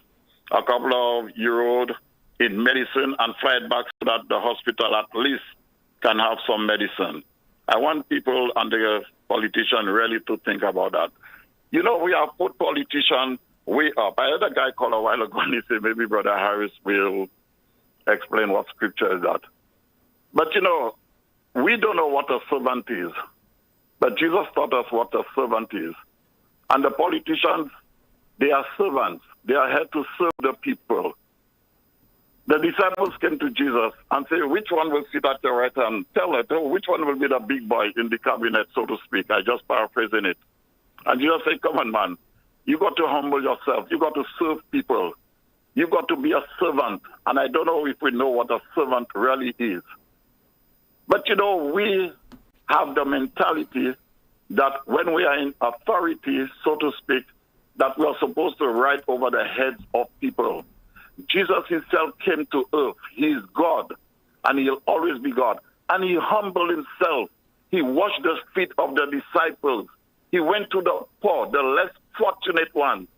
a couple of euros in medicine and fly it back so that the hospital at least can have some medicine? I want people and the politicians really to think about that. You know, we have put politicians way up. I heard a guy call a while ago and he said maybe Brother Harris will explain what scripture is that. But, you know, we don't know what a servant is. But Jesus taught us what a servant is. And the politicians, they are servants. They are here to serve the people. The disciples came to Jesus and said, which one will sit at your right hand? Tell it, which one will be the big boy in the cabinet, so to speak. I just paraphrasing it. And Jesus said, come on, man. You got to humble yourself. You got to serve people. You got to be a servant. And I don't know if we know what a servant really is. But, you know, we have the mentality that when we are in authority, so to speak, that we are supposed to ride over the heads of people. Jesus himself came to earth. He is God, and he'll always be God. And he humbled himself. He washed the feet of the disciples. He went to the poor, the less fortunate ones.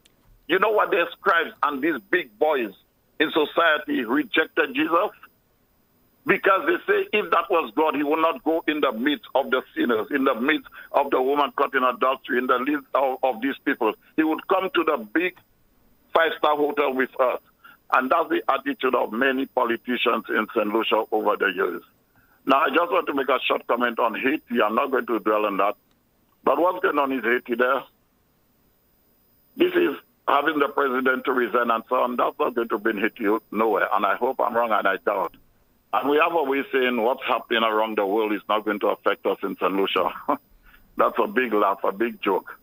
You know what the scribes and these big boys in society rejected Jesus? Because they say if that was God, he would not go in the midst of the sinners, in the midst of the woman caught in adultery, in the midst of these people. He would come to the big five-star hotel with us. And that's the attitude of many politicians in St. Lucia over the years. Now, I just want to make a short comment on Haiti. I'm not going to dwell on that. But what's going on in Haiti there? This is having the president to resign and so on. That's not going to bring Haiti nowhere. And I hope I'm wrong, and I doubt. And we have a way saying what's happening around the world is not going to affect us in St. Lucia. That's a big laugh, a big joke.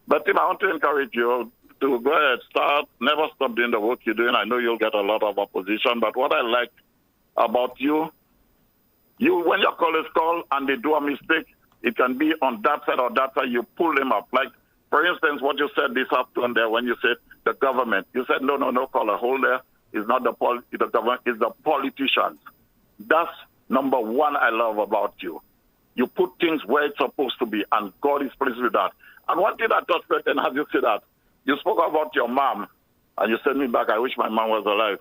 But I want to encourage you to go ahead, start, never stop doing the work you're doing. I know you'll get a lot of opposition, but what I like about you, when your colleagues call and they do a mistake, it can be on that side or that side, you pull them up. Like, for instance, what you said this afternoon there when you said the government. You said, no, caller, hold there. It's not the government, it's the politicians. That's number one I love about you. You put things where it's supposed to be, and God is pleased with that. And one thing that touched me, and as you said that, you spoke about your mom, and you sent me back, I wish my mom was alive.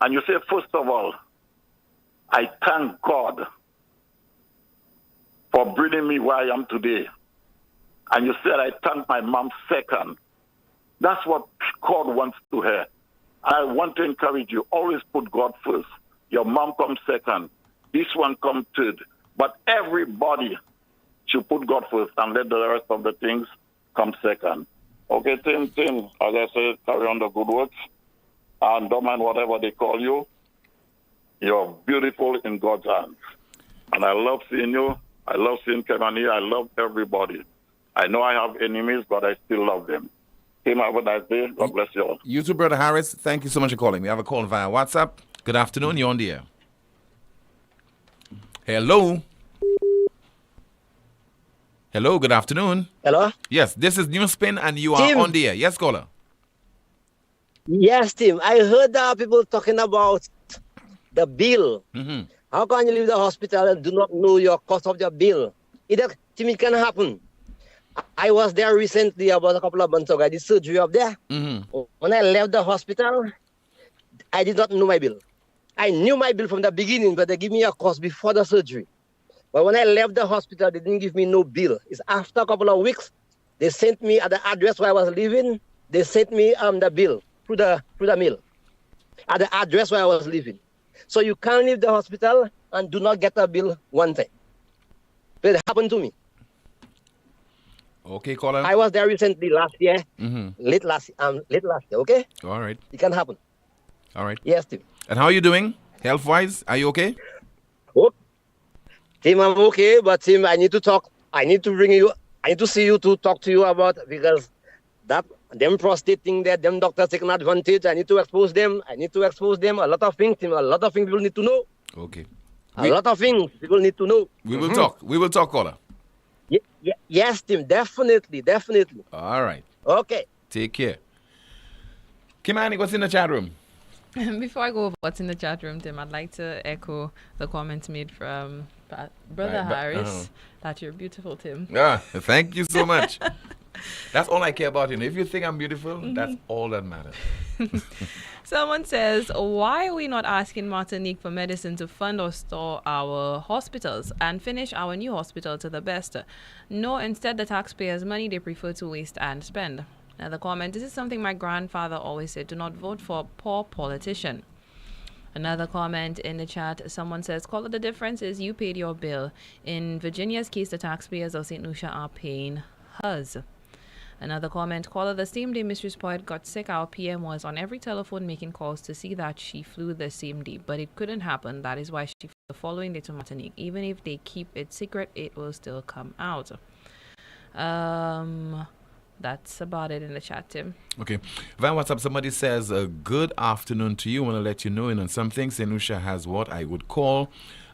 And you say, first of all, I thank God for bringing me where I am today. And you said, I thank my mom second. That's what God wants to hear. I want to encourage you, always put God first. Your mom comes second. This one comes third. But everybody should put God first and let the rest of the things come second. Okay, Tim, as I said, carry on the good works. And don't mind whatever they call you. You're beautiful in God's hands. And I love seeing you. I love seeing Kevin here. I love everybody. I know I have enemies, but I still love them. Tim, have a nice day. God bless you all. You too, Brother Harris. Thank you so much for calling. We have a call via WhatsApp. Good afternoon. You're on the air. Hello. Hello, good afternoon. Hello? Yes, this is NewsSpin and you are Tim. on the air. Yes, caller. Yes, Tim. I heard people talking about the bill. Mm-hmm. How can you leave the hospital and do not know your cost of your bill? Tim, it can happen. I was there recently, about a couple of months ago. I did surgery up there. Mm-hmm. When I left the hospital, I did not know my bill. I knew my bill from the beginning, but they gave me a cost before the surgery. But when I left the hospital, they didn't give me no bill. It's after a couple of weeks, they sent me at the address where I was living. They sent me the bill through the mail at the address where I was living. So you can't leave the hospital and do not get a bill one time. But it happened to me. Okay, caller. I was there recently last year, Mm-hmm. late last year. Okay. All right. It can happen. All right. Yes, Tim. And how are you doing, health-wise? Are you okay? Oh, Tim, I'm okay, but Tim, I need to talk. I need to bring you. I need to see you to talk to you about, because them prostate thing that them doctors taking advantage. I need to expose them. A lot of things, Tim. A lot of things people need to know. Okay. A lot of things people need to know. We will talk. We will talk, caller. Yes, Tim. Definitely. All right. Okay. Take care. Kimani, what's in the chat room? Before I go over what's in the chat room, Tim, I'd like to echo the comments made from Brother Harris that you're beautiful, Tim. Thank you so much. That's all I care about. If you think I'm beautiful, that's all that matters. Someone says, why are we not asking Martinique for medicine to fund or store our hospitals and finish our new hospital to the best? No, instead the taxpayers' money they prefer to waste and spend. Another comment, this is something my grandfather always said, do not vote for a poor politician. Another comment in the chat, someone says, caller, the difference is you paid your bill. In Virginia's case, the taxpayers of St. Lucia are paying hers. Another comment, caller, the same day Mistress Poet got sick, our PM was on every telephone making calls to see that she flew the same day, but it couldn't happen. That is why she flew the following day to Martinique. Even if they keep it secret, it will still come out. That's about it in the chat, Tim. Okay. Via WhatsApp, somebody says, good afternoon to you. I want to let you know, on something, St. Lucia has what I would call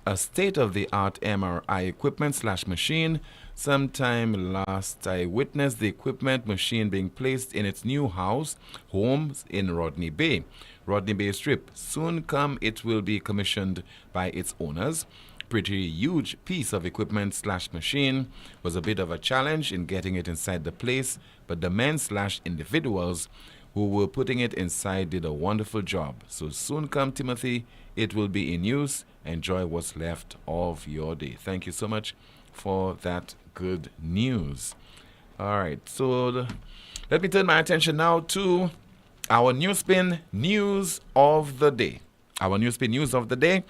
a state-of-the-art MRI equipment/machine. Sometime last, I witnessed the equipment machine being placed in its new homes in Rodney Bay Strip. Soon come, it will be commissioned by its owners. Pretty huge piece of equipment/machine. Was a bit of a challenge in getting it inside the place, but the men/individuals who were putting it inside did a wonderful job. So soon come, Timothy, it will be in use. Enjoy what's left of your day. Thank you so much for that good news. All right, so let me turn my attention now to our NewsSpin News of the Day. Our NewsSpin News of the Day.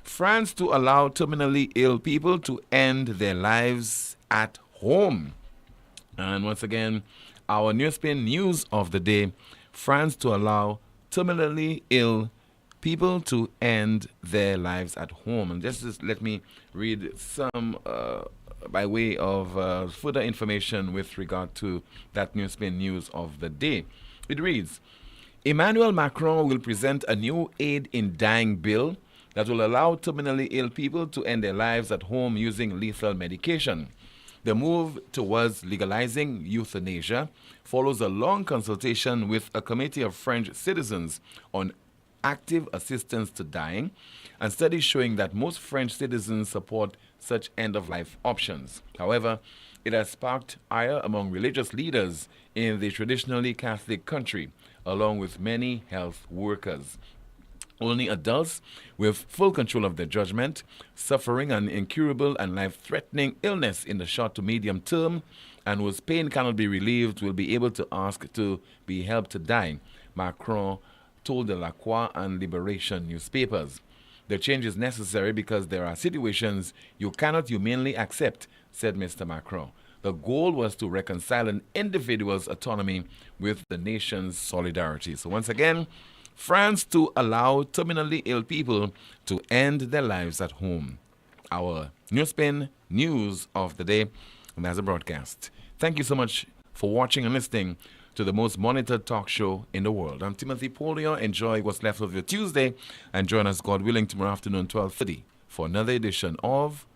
France to allow terminally ill people to end their lives at home. And once again, our NewsSpin News of the Day. France to allow terminally ill people to end their lives at home. And just let me read some by way of further information with regard to that NewsSpin news of the day. It reads, Emmanuel Macron will present a new aid in dying bill that will allow terminally ill people to end their lives at home using lethal medication. The move towards legalizing euthanasia follows a long consultation with a committee of French citizens on active assistance to dying, and studies showing that most French citizens support such end-of-life options. However, it has sparked ire among religious leaders in the traditionally Catholic country, along with many health workers. Only adults with full control of their judgment, suffering an incurable and life-threatening illness in the short to medium term, and whose pain cannot be relieved will be able to ask to be helped to die, Macron told the La Croix and Liberation newspapers. The change is necessary because there are situations you cannot humanly accept, said Mr. Macron. The goal was to reconcile an individual's autonomy with the nation's solidarity. So once again, France to allow terminally ill people to end their lives at home. Our NewsSpin news of the day, and that's a broadcast. Thank you so much for watching and listening to the most monitored talk show in the world. I'm Timothy Poleon. Enjoy what's left of your Tuesday and join us, God willing, tomorrow afternoon, 12:30 for another edition of